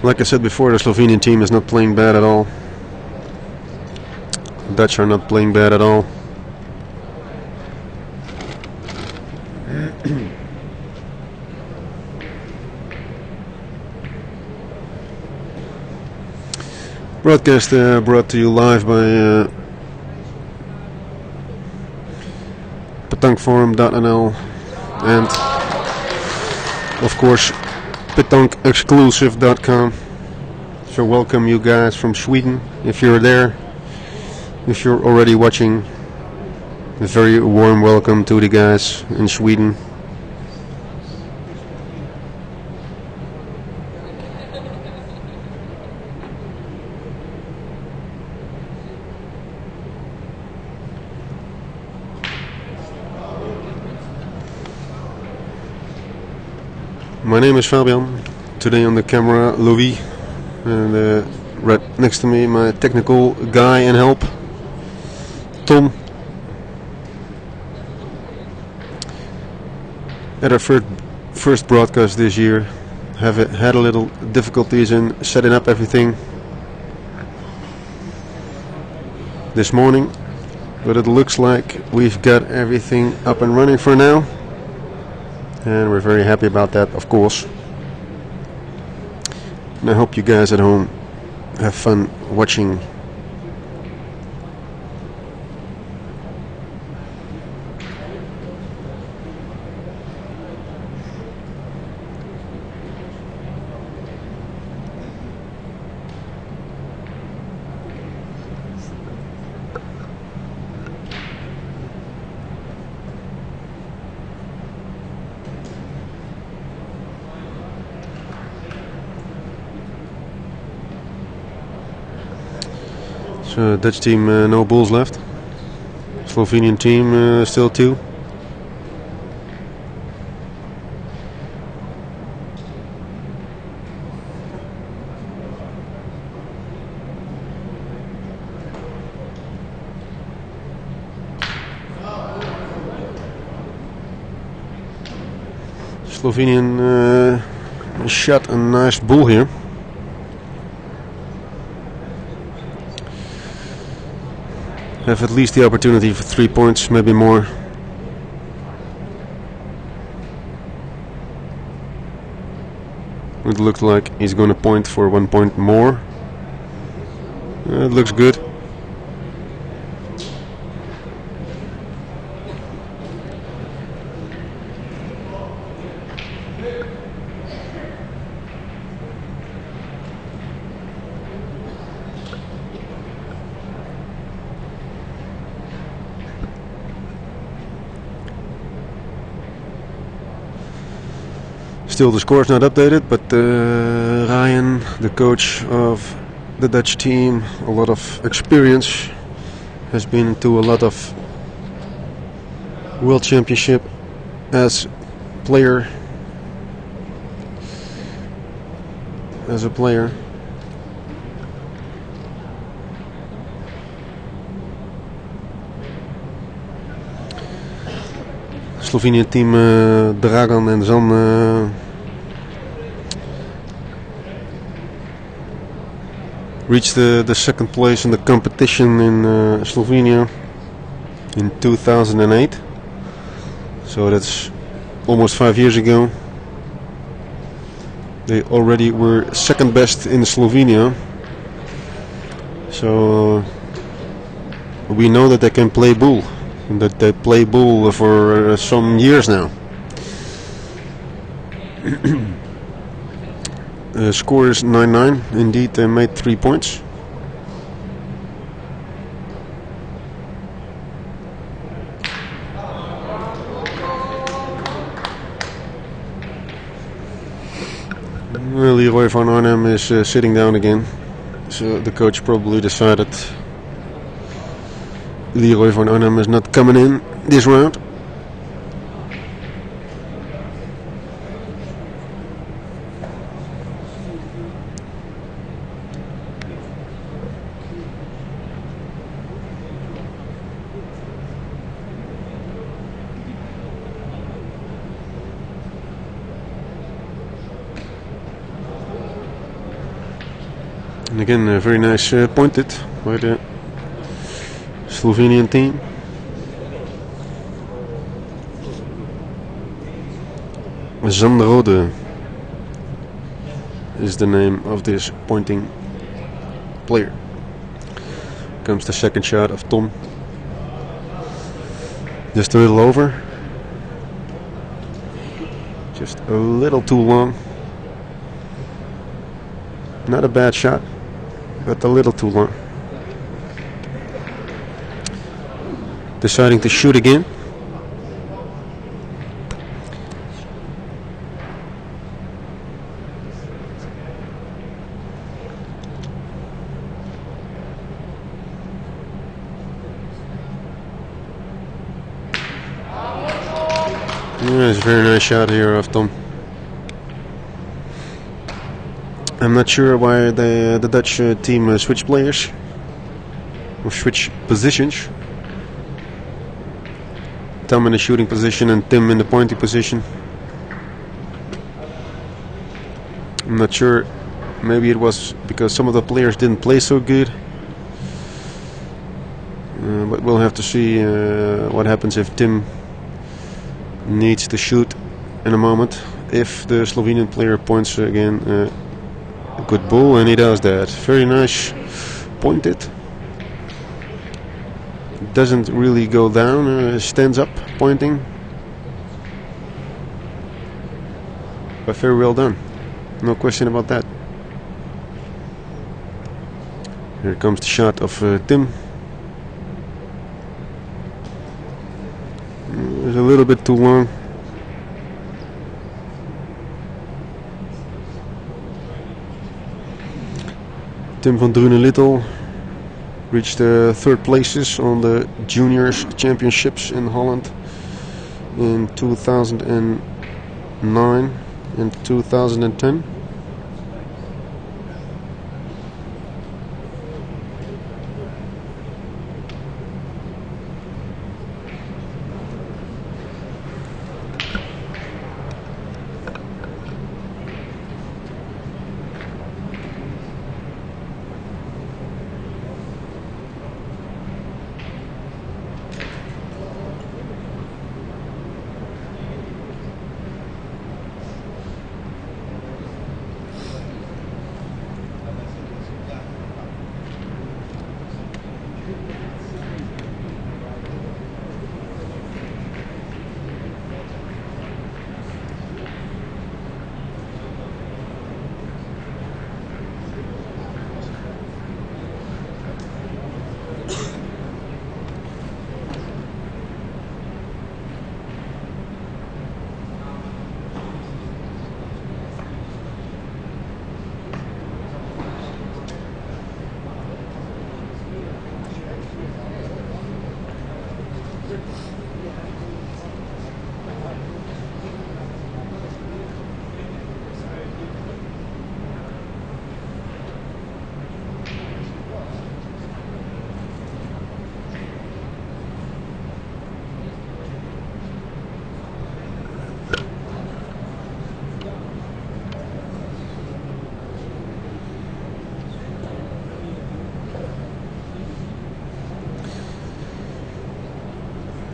Like I said before, the Slovenian team is not playing bad at all. The Dutch are not playing bad at all. Broadcast brought to you live by petanqueforum.nl and of course petanqueexclusive.com. So welcome you guys from Sweden, if you're there. If you're already watching, a very warm welcome to the guys in Sweden. My name is Fabian. Today on the camera, Louis, and right next to me, my technical guy and help, Tom. At our first broadcast this year, have had a little difficulties in setting up everything this morning, but it looks like we've got everything up and running for now. And we're very happy about that, of course. And I hope you guys at home have fun watching. So Dutch team, no balls left. Slovenian team, still 2. Slovenian shot a nice ball here. Have at least the opportunity for 3 points, maybe more. It looks like he's going to point for 1 point more. It looks good. Still, the score is not updated, but Ryan, the coach of the Dutch team, a lot of experience, has been to a lot of World Championship as a player. Slovenian team, Dragan and Zan, reached the second place in the competition in Slovenia in 2008. So that's almost 5 years ago. They already were second best in Slovenia. So we know that they can play bull. That they play bull for some years now. The score is 9-9. Indeed, they made 3 points. Leroy van Arnhem is sitting down again. So the coach probably decided Leroy van Arnhem is not coming in this round. And again, very nice pointed by the Slovenian team. Zandrode is the name of this pointing player. Comes the second shot of Tom. Just a little over. Just a little too long. Not a bad shot, but a little too long. Deciding to shoot again. Yeah, it's a very nice shot here of Tom. I'm not sure why the Dutch team switched players or switched positions. Tom in the shooting position and Tim in the pointing position. I'm not sure. Maybe it was because some of the players didn't play so good. But we'll have to see what happens if Tim needs to shoot in a moment. If the Slovenian player points again, good ball, and he does that. Very nice, pointed. Doesn't really go down, stands up, pointing. But very well done. No question about that. Here comes the shot of Tim. It's a little bit too long. Tim van Drunen-Little reached third places on the juniors championships in Holland in 2009 and 2010.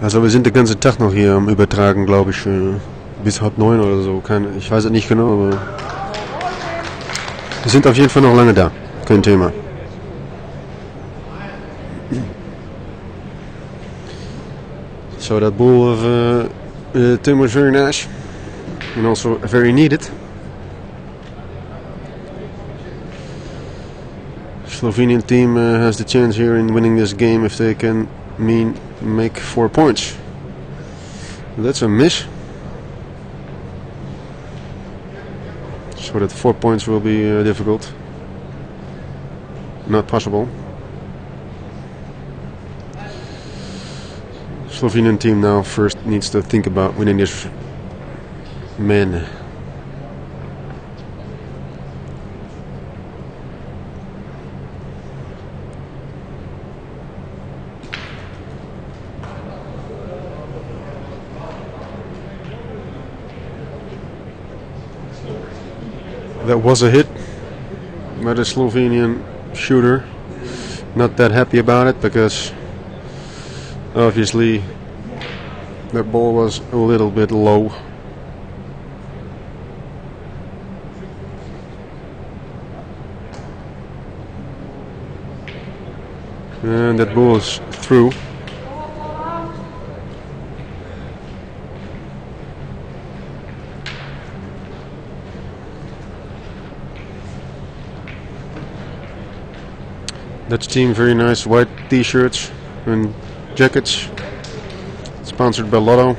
Also wir sind den ganzen Tag noch hier am Übertragen, glaube ich, bis 8:30 oder so. Ich weiß es nicht genau, aber wir sind auf jeden Fall noch lange da. Kein Thema. So that ball of Tim was very nice and also very needed. Slovenian team has the chance here in winning this game if they can make 4 points. That's a miss. So that 4 points will be difficult. Not possible. Slovenian team now first needs to think about winning this men. That was a hit by the Slovenian shooter. Not that happy about it because obviously that ball was a little bit low. And that ball is through. Dutch team, very nice white t-shirts and jackets, sponsored by Lotto.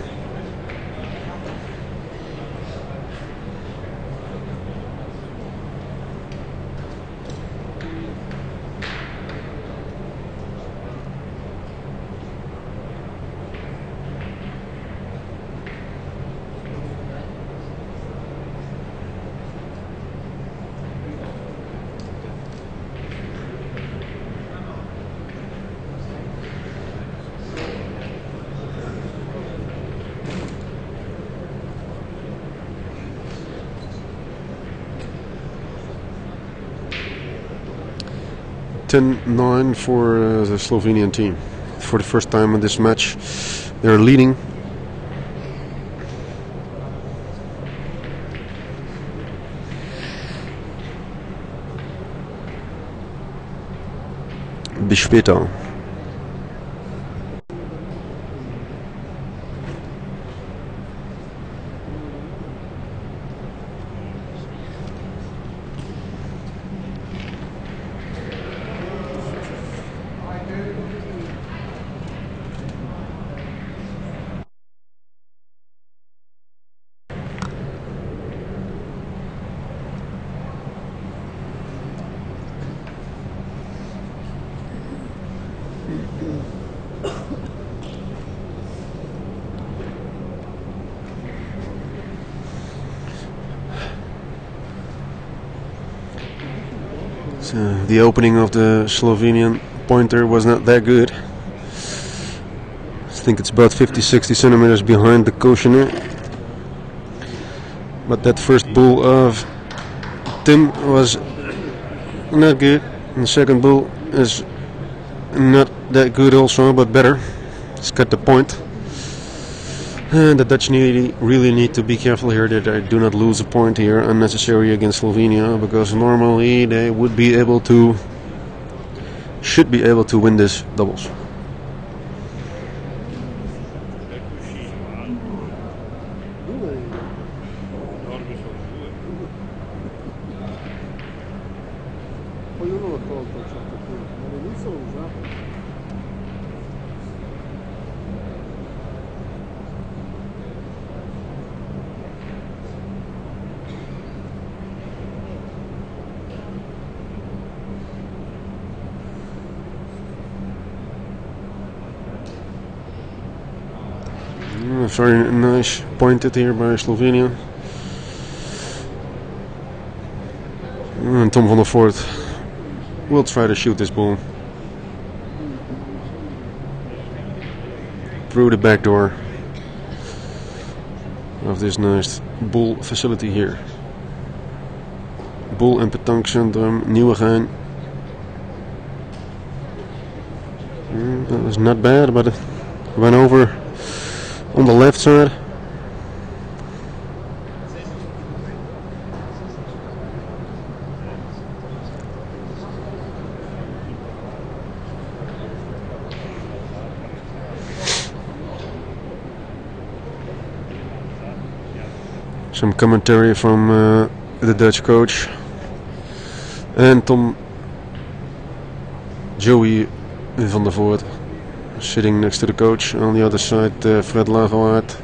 (10-9) for the Slovenian team. For the first time in this match, they're leading. Bispeta. So the opening of the Slovenian pointer was not that good. I think it's about 50-60 centimeters behind the cautionnaire. But that first bull of Tim was not good. And the second bull is not that good also, but better. It's got the point. And the Dutch really need to be careful here that I do not lose a point here unnecessary against Slovenia, because normally they would be able to, should be able to win this doubles. Very nice pointed here by Slovenia. And Tom van der Voort will try to shoot this ball through the back door of this nice bull facility here. Bull and Petanque Centrum, Nieuwegein. That was not bad, but it went over on the left side. Some commentary from the Dutch coach and Joey van der Voort sitting next to the coach. On the other side, Fred Lagoaert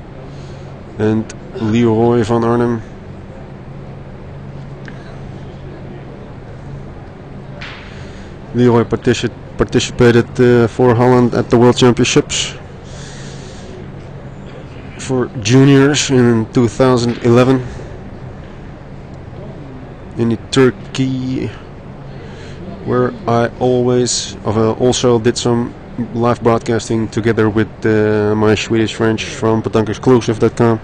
and Leroy van Arnhem. Leroy participated for Holland at the World Championships for juniors in 2011 in Turkey, where I also did some live broadcasting together with my Swedish friends from PetanqueExclusive.com.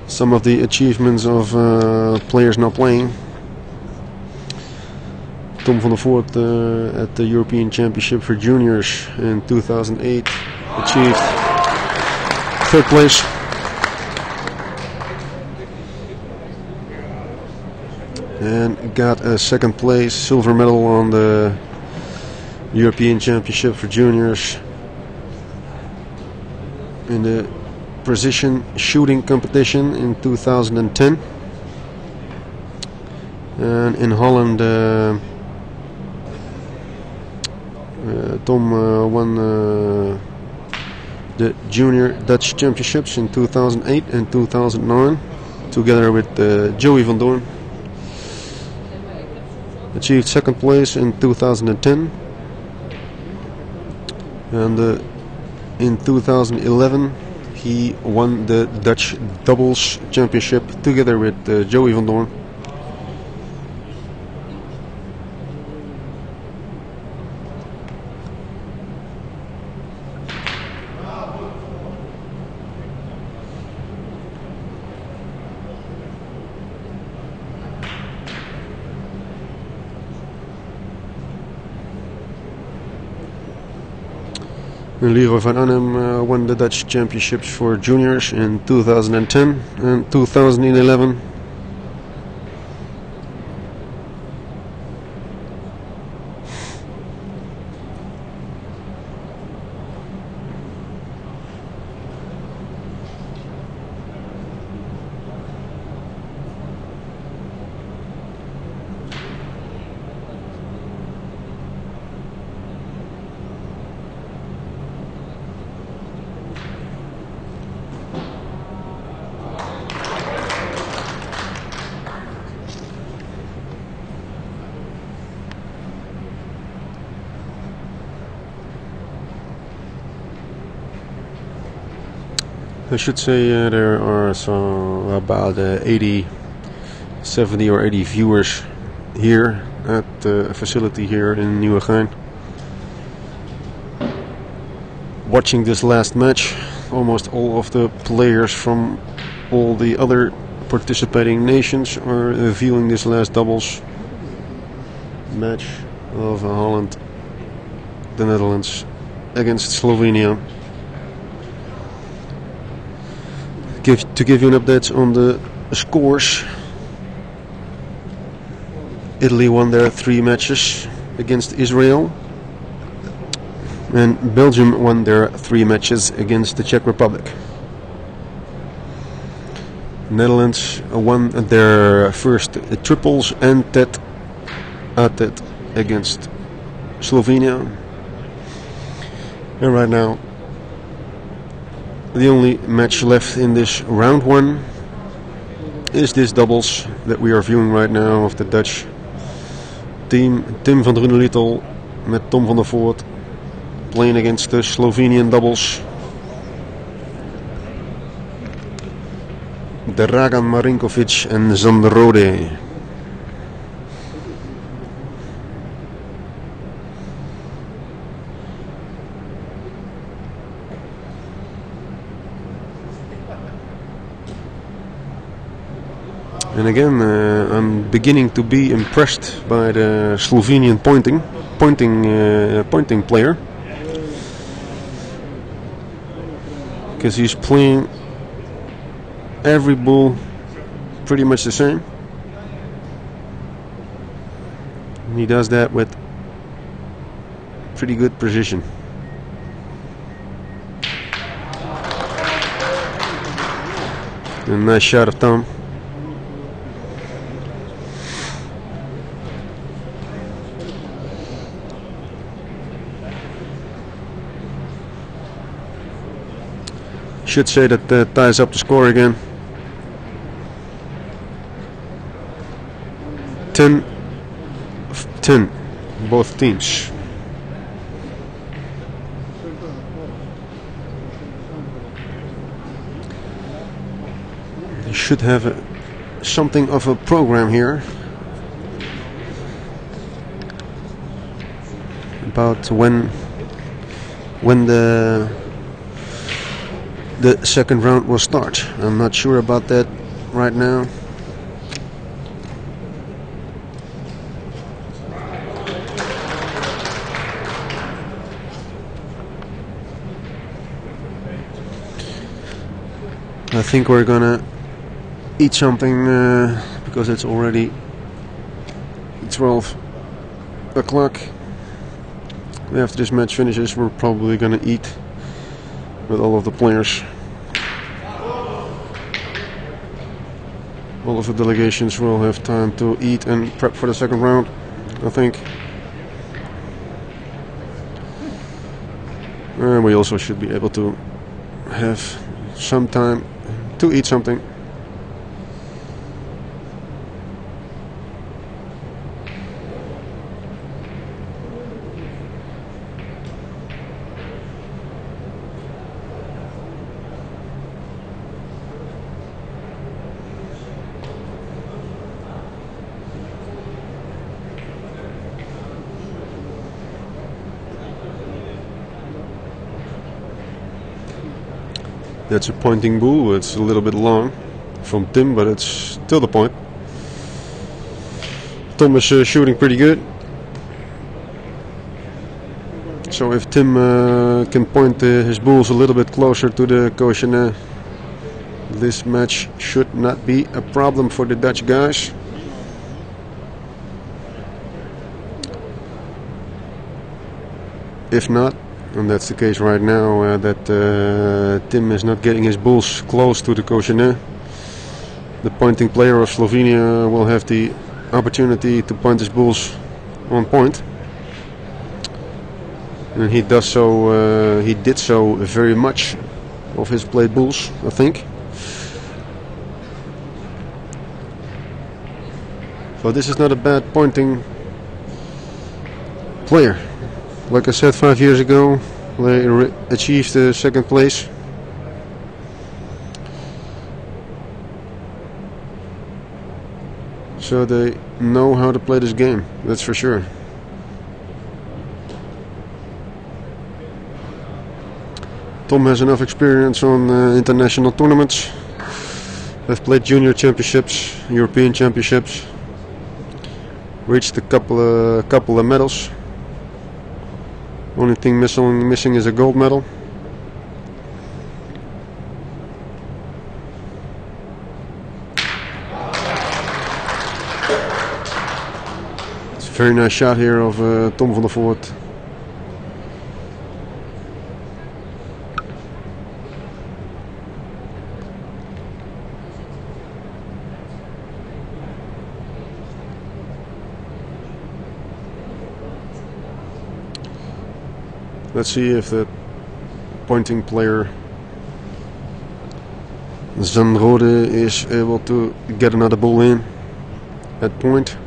Some of the achievements of players now playing. Tom van der Voort at the European Championship for Juniors in 2008 achieved third place. And got a second place silver medal on the European Championship for Juniors in the precision shooting competition in 2010. And in Holland, Tom won the Junior Dutch Championships in 2008 and 2009 together with Joey van Doorn. Achieved second place in 2010, and in 2011 he won the Dutch doubles championship together with Joey van Doorn. Leroy van Arnhem won the Dutch championships for juniors in 2010 and 2011. I should say there are about 80, 70 or 80 viewers here at the facility here in Nieuwegein. Watching this last match, almost all of the players from all the other participating nations are viewing this last doubles match of Holland, the Netherlands against Slovenia. To give you an update on the scores, Italy won their 3 matches against Israel, and Belgium won their 3 matches against the Czech Republic. Netherlands won their first triples and tete-a-tete against Slovenia, and right now the only match left in this round 1 is this doubles that we are viewing right now of the Dutch team. Tim van Drunelittel met Tom van der Voort playing against the Slovenian doubles. Dragan Marinkovic and Zander Rode. And again, I'm beginning to be impressed by the Slovenian pointing player, because he's playing every ball pretty much the same. And he does that with pretty good precision. A nice shot of Tom. Should say that ties up the score again. 10-10, both teams. They should have something of a program here about when the second round will start. I'm not sure about that right now. I think we're gonna eat something because it's already 12 o'clock. After this match finishes, we're probably gonna eat with all of the players. All of the delegations will have time to eat and prep for the second round, I think. And we also should be able to have some time to eat something. That's a pointing bull. It's a little bit long from Tim, but it's still the point. Tom is shooting pretty good. So if Tim can point his bulls a little bit closer to the Cochonnet, this match should not be a problem for the Dutch guys. If not, and that's the case right now, that Tim is not getting his bulls close to the Cochonnet, the pointing player of Slovenia will have the opportunity to point his bulls on point. And he does so. He did so very much of his played bulls, I think. So this is not a bad pointing player. Like I said, 5 years ago, they achieved second place. So they know how to play this game, that's for sure. Tom has enough experience on international tournaments. They've played junior championships, European championships, reached a couple of medals. Only thing missing is a gold medal. It's a very nice shot here of Tom van der Voort. Let's see if the pointing player Zanrode is able to get another bull in at point.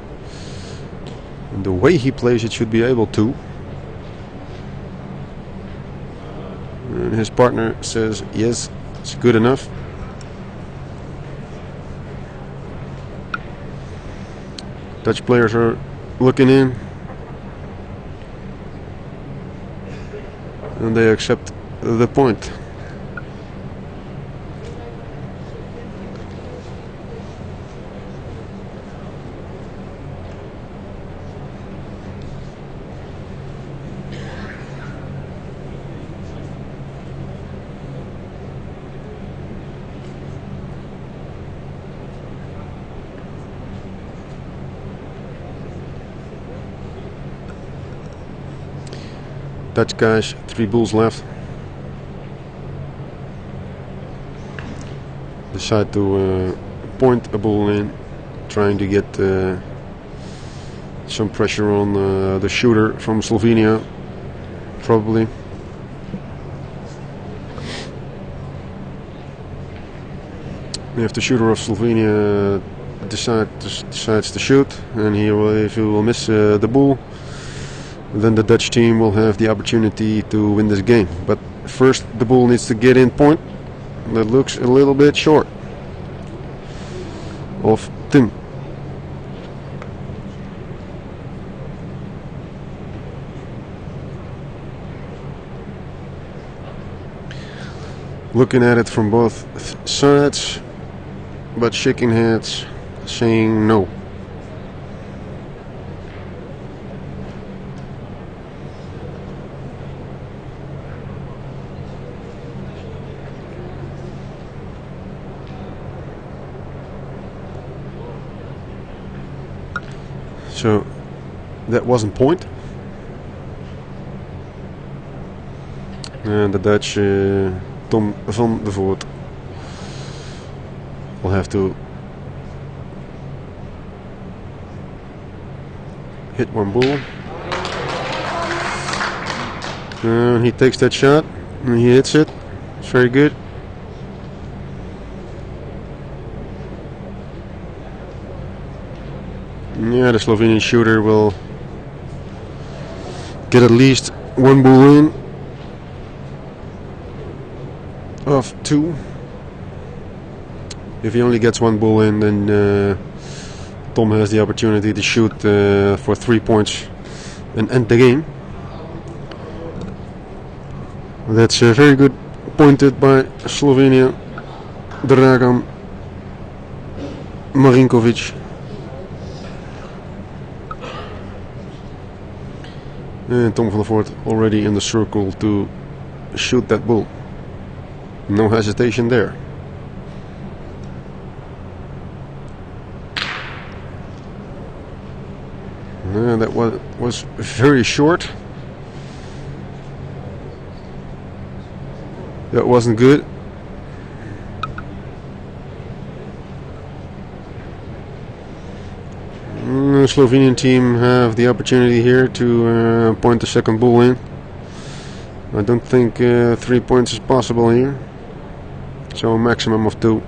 And the way he plays it, should be able to. And his partner says yes, it's good enough. Dutch players are looking in. And they accept the point. Dutch guys, 3 bulls left. Decide to point a bull in, trying to get some pressure on the shooter from Slovenia, probably. If the shooter of Slovenia decides to shoot, and if he will miss the bull, then the Dutch team will have the opportunity to win this game. But first the bull needs to get in point. That looks a little bit short of Tim. Looking at it from both sides, but shaking heads, saying no. So that wasn't point. And the Dutch Tom van der Voort will have to hit one bull. And he takes that shot and he hits it. It's very good. Yeah, the Slovenian shooter will get at least one bull in of 2. If he only gets one bull in, then Tom has the opportunity to shoot for 3 points and end the game. That's very good pointed by Slovenia, Dragan Marinkovic. And Tom van der Voort already in the circle to shoot that bull. No hesitation there. That was very short. That wasn't good. The Slovenian team have the opportunity here to point the second bull in. I don't think 3 points is possible here. So a maximum of 2.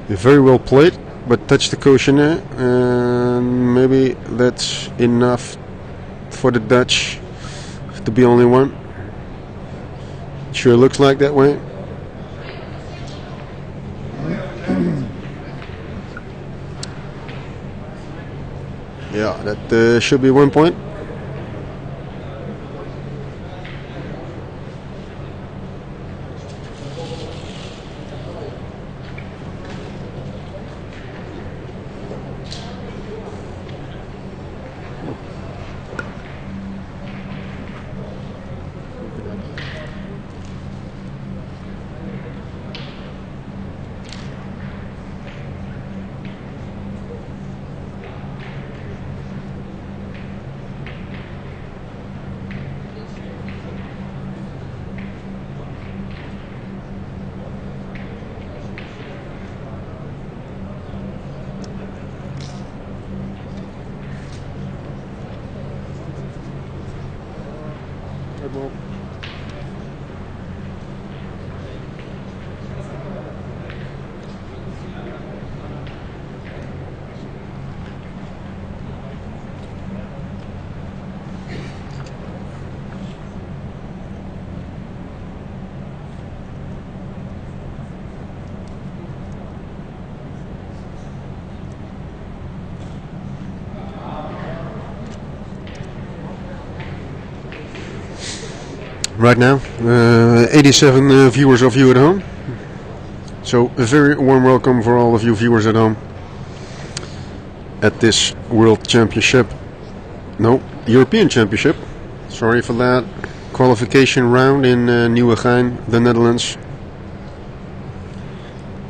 Very well played, but touched the cushion there, and maybe that's enough for the Dutch to be only one. Sure looks like that way. Yeah, that should be 1 point. Right now, 87 viewers of you at home. So a very warm welcome for all of you viewers at home at this World Championship. No, European Championship. Sorry for that. Qualification round in Nieuwegein, the Netherlands.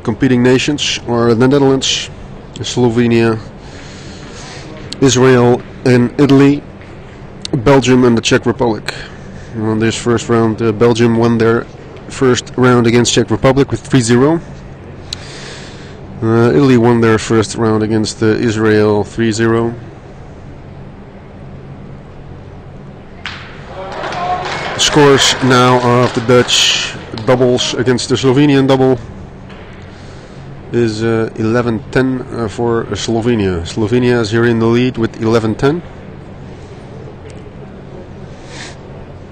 Competing nations are the Netherlands, Slovenia, Israel and Italy, Belgium and the Czech Republic. On this first round, Belgium won their first round against Czech Republic with 3-0. Italy won their first round against Israel 3-0. Scores now of the Dutch doubles against the Slovenian double is 11-10 for Slovenia. Slovenia is here in the lead with 11-10.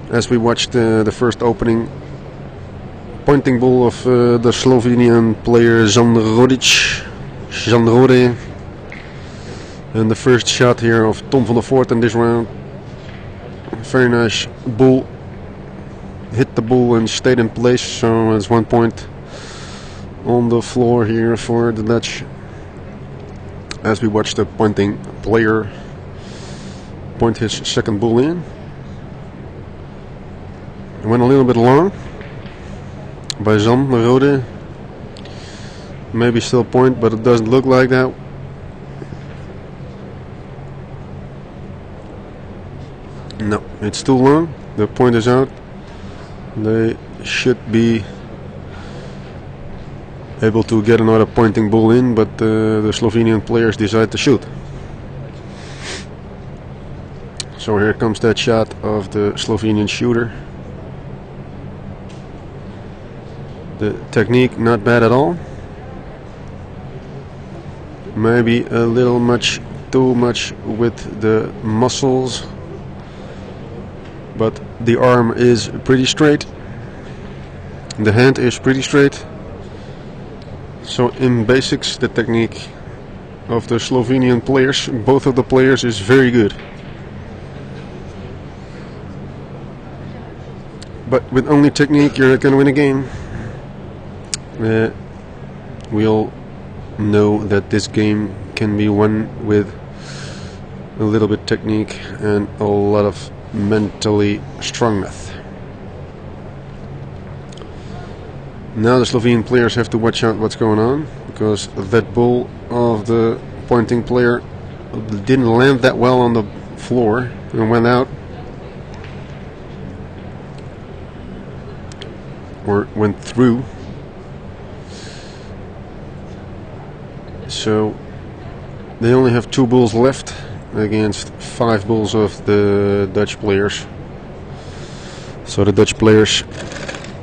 As we watched the first opening pointing bull of the Slovenian player Jan Rode, and the first shot here of Tom van der Voort in this round. Very nice bull, hit the bull and stayed in place, so it's 1 point on the floor here for the Dutch as we watch the pointing player point his second bull in. Went a little bit long by Jan Rode. Maybe still point, but it doesn't look like that. No, it's too long. The point is out. They should be able to get another pointing bull in, but the Slovenian players decide to shoot. So here comes that shot of the Slovenian shooter. The technique not bad at all. Maybe a little too much with the muscles, but the arm is pretty straight. The hand is pretty straight. So in basics, the technique of the Slovenian players, both of the players, is very good. But with only technique, you're not going to win a game. We all know that this game can be won with a little bit technique, and a lot of mentally strongness. Now the Slovenian players have to watch out what's going on, because that ball of the pointing player didn't land that well on the floor and went out, or went through. So they only have 2 balls left against 5 balls of the Dutch players. So the Dutch players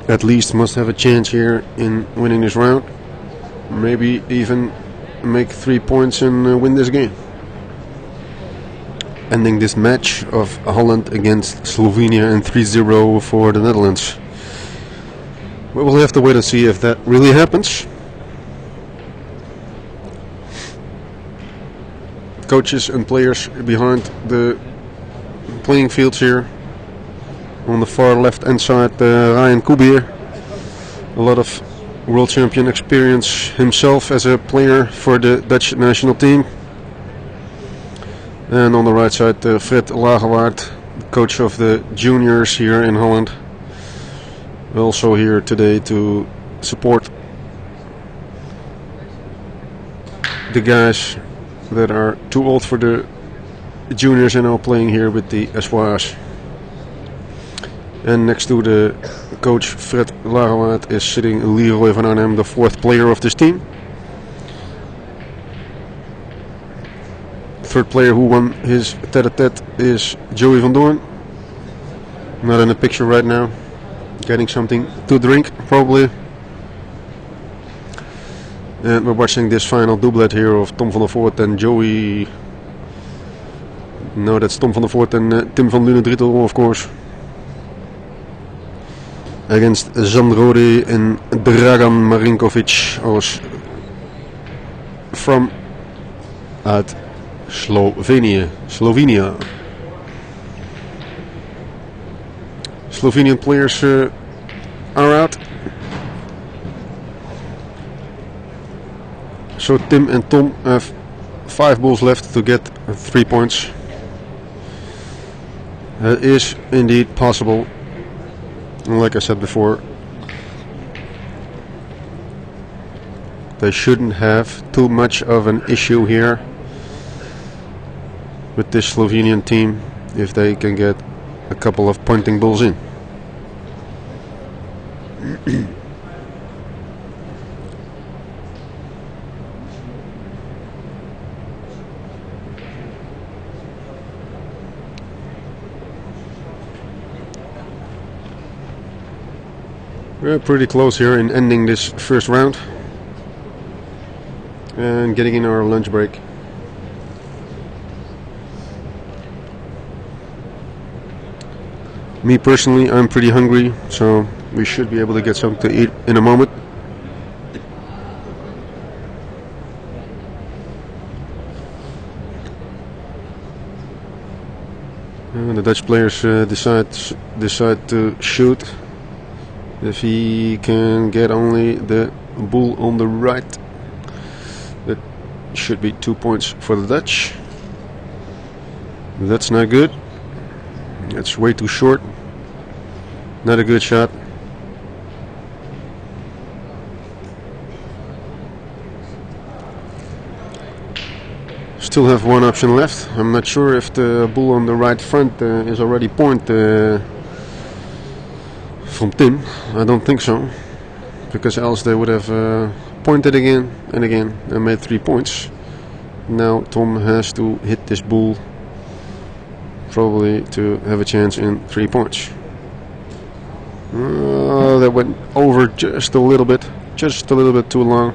at least must have a chance here in winning this round. Maybe even make 3 points and win this game. Ending this match of Holland against Slovenia and 3-0 for the Netherlands. We will have to wait and see if that really happens. Coaches and players behind the playing fields here. On the far left hand side, Ryan Kubier. A lot of world champion experience himself as a player for the Dutch national team. And on the right side, Fred Lagerwaard, coach of the juniors here in Holland. Also here today to support the guys that are too old for the juniors and are playing here with the Espoirs. And next to the coach Fred Lagerwaard is sitting Leroy van Arnhem, the 4th player of this team. 3rd player who won his tete-a-tete is Joey van Doorn. Not in the picture right now. Getting something to drink, probably. And we're watching this final doublet here of Tom van der Voort and Joey. No, that's Tom van der Voort and Tim van Lunendrittel, of course. Against Zandrodi and Dragan Marinkovic, from uit Slovenia. Slovenian players are out. So Tim and Tom have 5 balls left to get 3 points. It is indeed possible. Like I said before, they shouldn't have too much of an issue here with this Slovenian team if they can get a couple of pointing balls in. We're pretty close here in ending this first round and getting in our lunch break. Me personally, I'm pretty hungry, so we should be able to get something to eat in a moment. And the Dutch players decide to shoot. If he can get only the ball on the right, that should be 2 points for the Dutch. That's not good. That's way too short. Not a good shot. Still have one option left. I'm not sure if the ball on the right front is already pointed from Tim. I don't think so, because else they would have pointed again and again and made 3 points. Now Tom has to hit this ball probably to have a chance in 3 points. That went over just a little bit too long.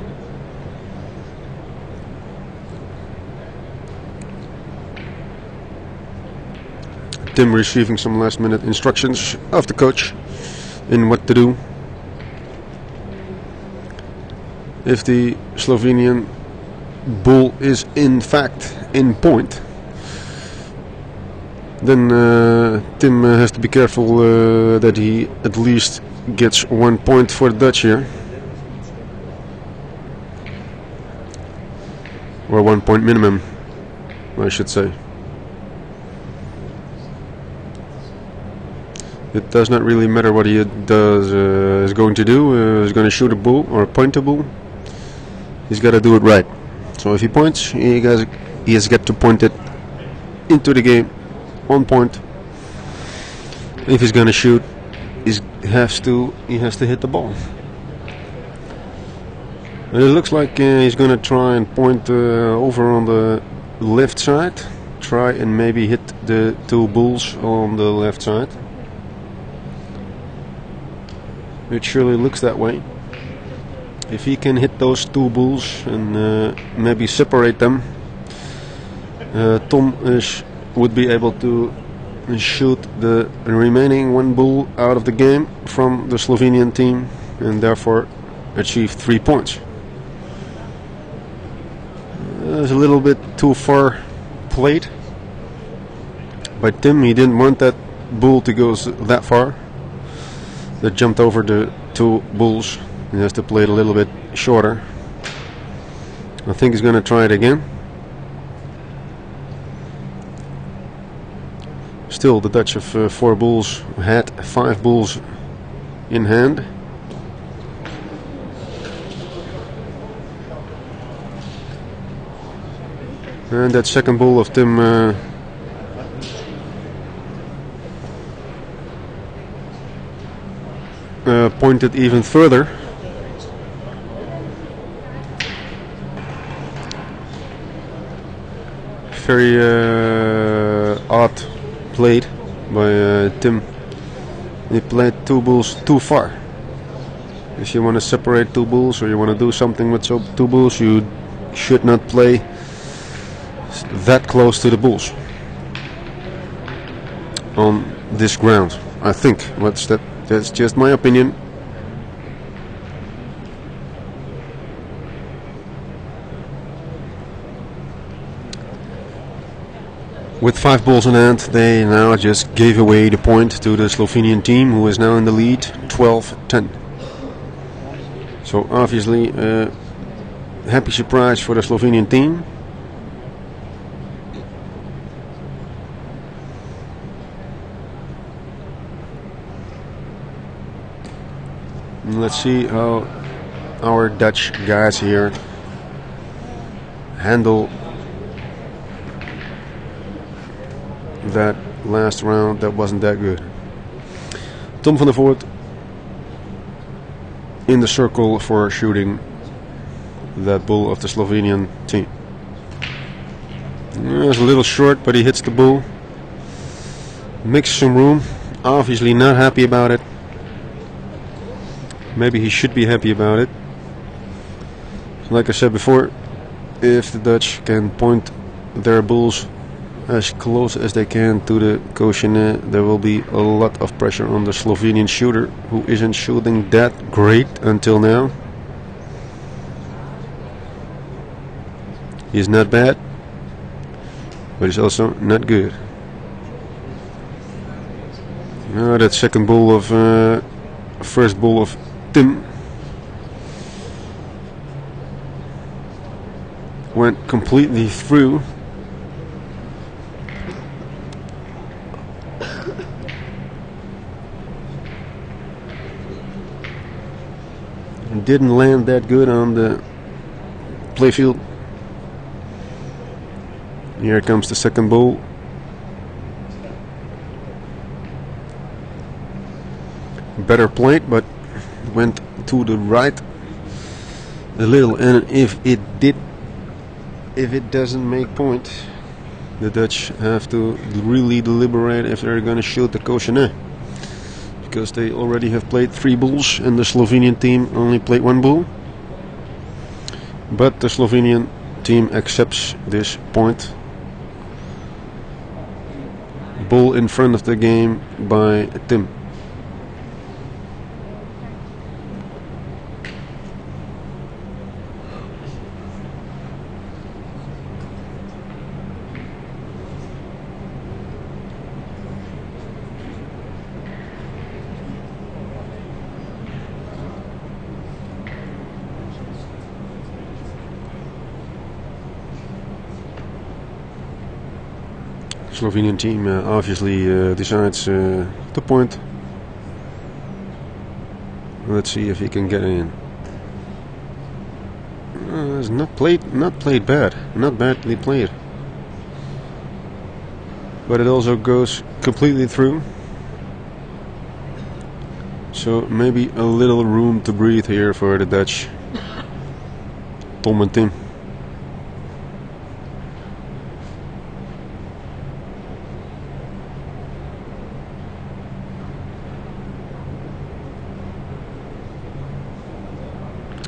Tim receiving some last minute instructions of the coach in what to do. If the Slovenian ball is in fact in point, then Tim has to be careful that he at least gets 1 point for the Dutch here, or 1 point minimum, I should say. It does not really matter what he does is going to do. He's going to shoot a bull or point a bull. He's got to do it right. So if he points, he has got to point it into the game, on point. If he's going to shoot, he has to hit the ball. And it looks like he's going to try and point over on the left side. Try and maybe hit the two bulls on the left side. It surely looks that way. If he can hit those two bulls and maybe separate them, Tom would be able to shoot the remaining one bull out of the game from the Slovenian team and therefore achieve 3 points. It's a little bit too far played by Tim. He didn't want that bull to go that far. That jumped over the two bulls. He has to play it a little bit shorter. I think he's going to try it again. Still, the Dutch of 4 bulls had 5 bulls in hand. And that second bull of Tim pointed even further. Very odd played by Tim. He played 2 bulls too far. If you want to separate 2 bulls or you want to do something with 2 bulls, you should not play that close to the bulls on this ground. I think that's just my opinion. With 5 bulls in hand, they now just gave away the point to the Slovenian team, who is now in the lead, 12-10. So obviously, happy surprise for the Slovenian team. And let's see how our Dutch guys here handle that last round. That wasn't that good. Tom van der Voort in the circle for shooting that bull of the Slovenian team. It's a little short, but he hits the bull. Makes some room. Obviously not happy about it. Maybe he should be happy about it. Like I said before, if the Dutch can point their bulls as close as they can to the Koshine, there will be a lot of pressure on the Slovenian shooter, who isn't shooting that great until now. He's not bad, but he's also not good. Now that second bull of first bull of Tim went completely through. Didn't land that good on the playfield. Here comes the second bull. Better played, but went to the right a little. And if it doesn't make point, the Dutch have to really deliberate if they're going to shoot the Koshine, because they already have played 3 bulls and the Slovenian team only played 1 bull. But the Slovenian team accepts this point. Bull in front of the game by Tim. Slovenian team obviously decides to point Let's see if he can get in. It's not played bad. Not badly played. But it also goes completely through. So maybe a little room to breathe here for the Dutch. Tom and Tim.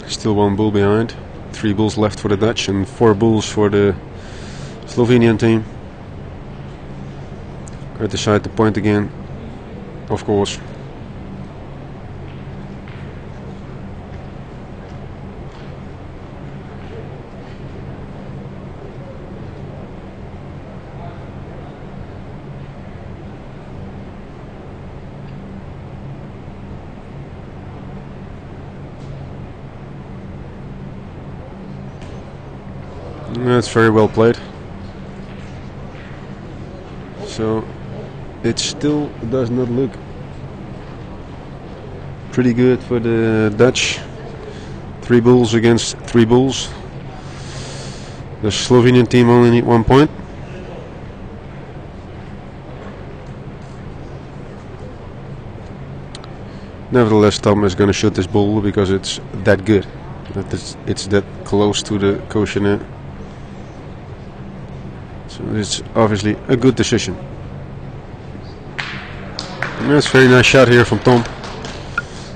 Still one bull behind. 3 bulls left for the Dutch and 4 bulls for the Slovenian team. Got to decide the point again, of course. That's very well played. So it still does not look pretty good for the Dutch. 3 bulls against 3 bulls. The Slovenian team only need 1 point. Nevertheless, Tom is going to shoot this bull because it's that good. It's that close to the quotient. So it's obviously a good decision. And that's a very nice shot here from Tom.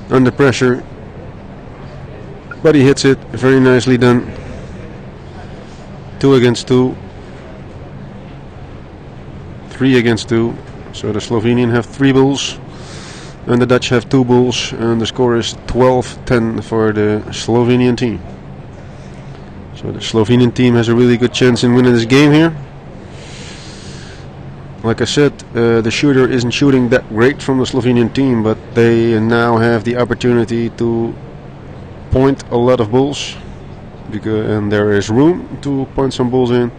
Under pressure. But he hits it. Very nicely done. 2 against 2. 3 against 2. So the Slovenian have 3 bulls. And the Dutch have 2 bulls. And the score is 12-10 for the Slovenian team. So the Slovenian team has a really good chance in winning this game here. Like I said, the shooter isn't shooting that great from the Slovenian team, but they now have the opportunity to point a lot of bulls, and there is room to point some bulls in.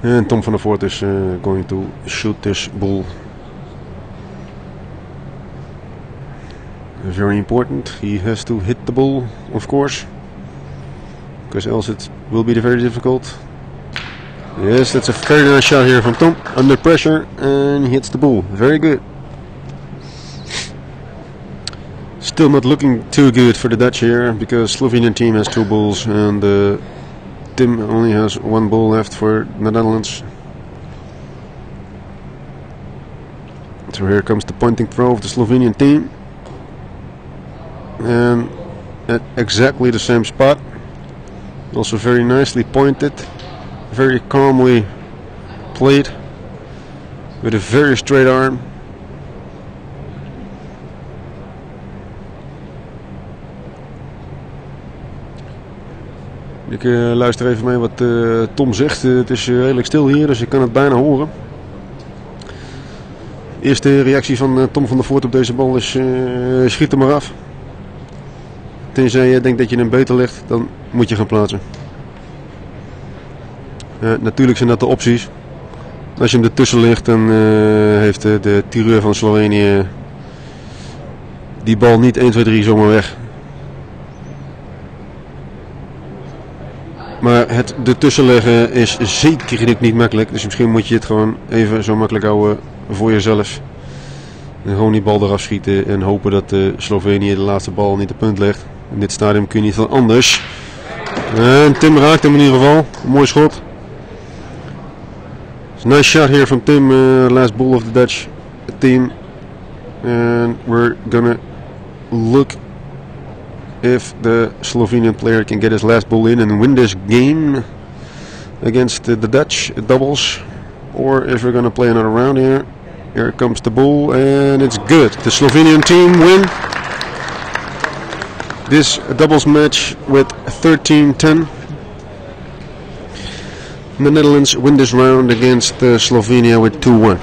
And Tom van der Voort is going to shoot this bull. Very important. He has to hit the bull, of course, because else it will be very difficult. Yes, that's a very nice shot here from Tom. Under pressure, and he hits the bull. Very good. Still not looking too good for the Dutch here, because Slovenian team has 2 bulls and Tim only has 1 bull left for the Netherlands. So here comes the pointing throw of the Slovenian team. And at exactly the same spot. Also very nicely pointed. Very calmly played. With a very straight arm. Ik luister even mee wat Tom zegt. Het is redelijk stil hier, dus ik kan het bijna horen. Eerste reactie van Tom van der Voort op deze bal is schiet er maar af. Tenzij je denkt dat je hem beter ligt, dan moet je gaan plaatsen. Natuurlijk zijn dat de opties. Als je hem ertussen ligt, dan heeft de tireur van Slovenië die bal niet 1, 2, 3 zomaar weg. Maar het ertussen leggen is zeker niet makkelijk. Dus misschien moet je het gewoon even zo makkelijk houden voor jezelf. En gewoon die bal eraf schieten en hopen dat Slovenië de laatste bal niet op punt legt. In dit stadium kun je niet veel anders. En Tim raakt hem in ieder geval. Een mooi schot. It's a nice shot here from Tim, last ball of the Dutch team. And we're gonna look if the Slovenian player can get his last ball in and win this game against the Dutch doubles, or if we're gonna play another round here. Here comes the ball and it's good. The Slovenian team win this doubles match with 13-10. The Netherlands win this round against Slovenia with 2-1.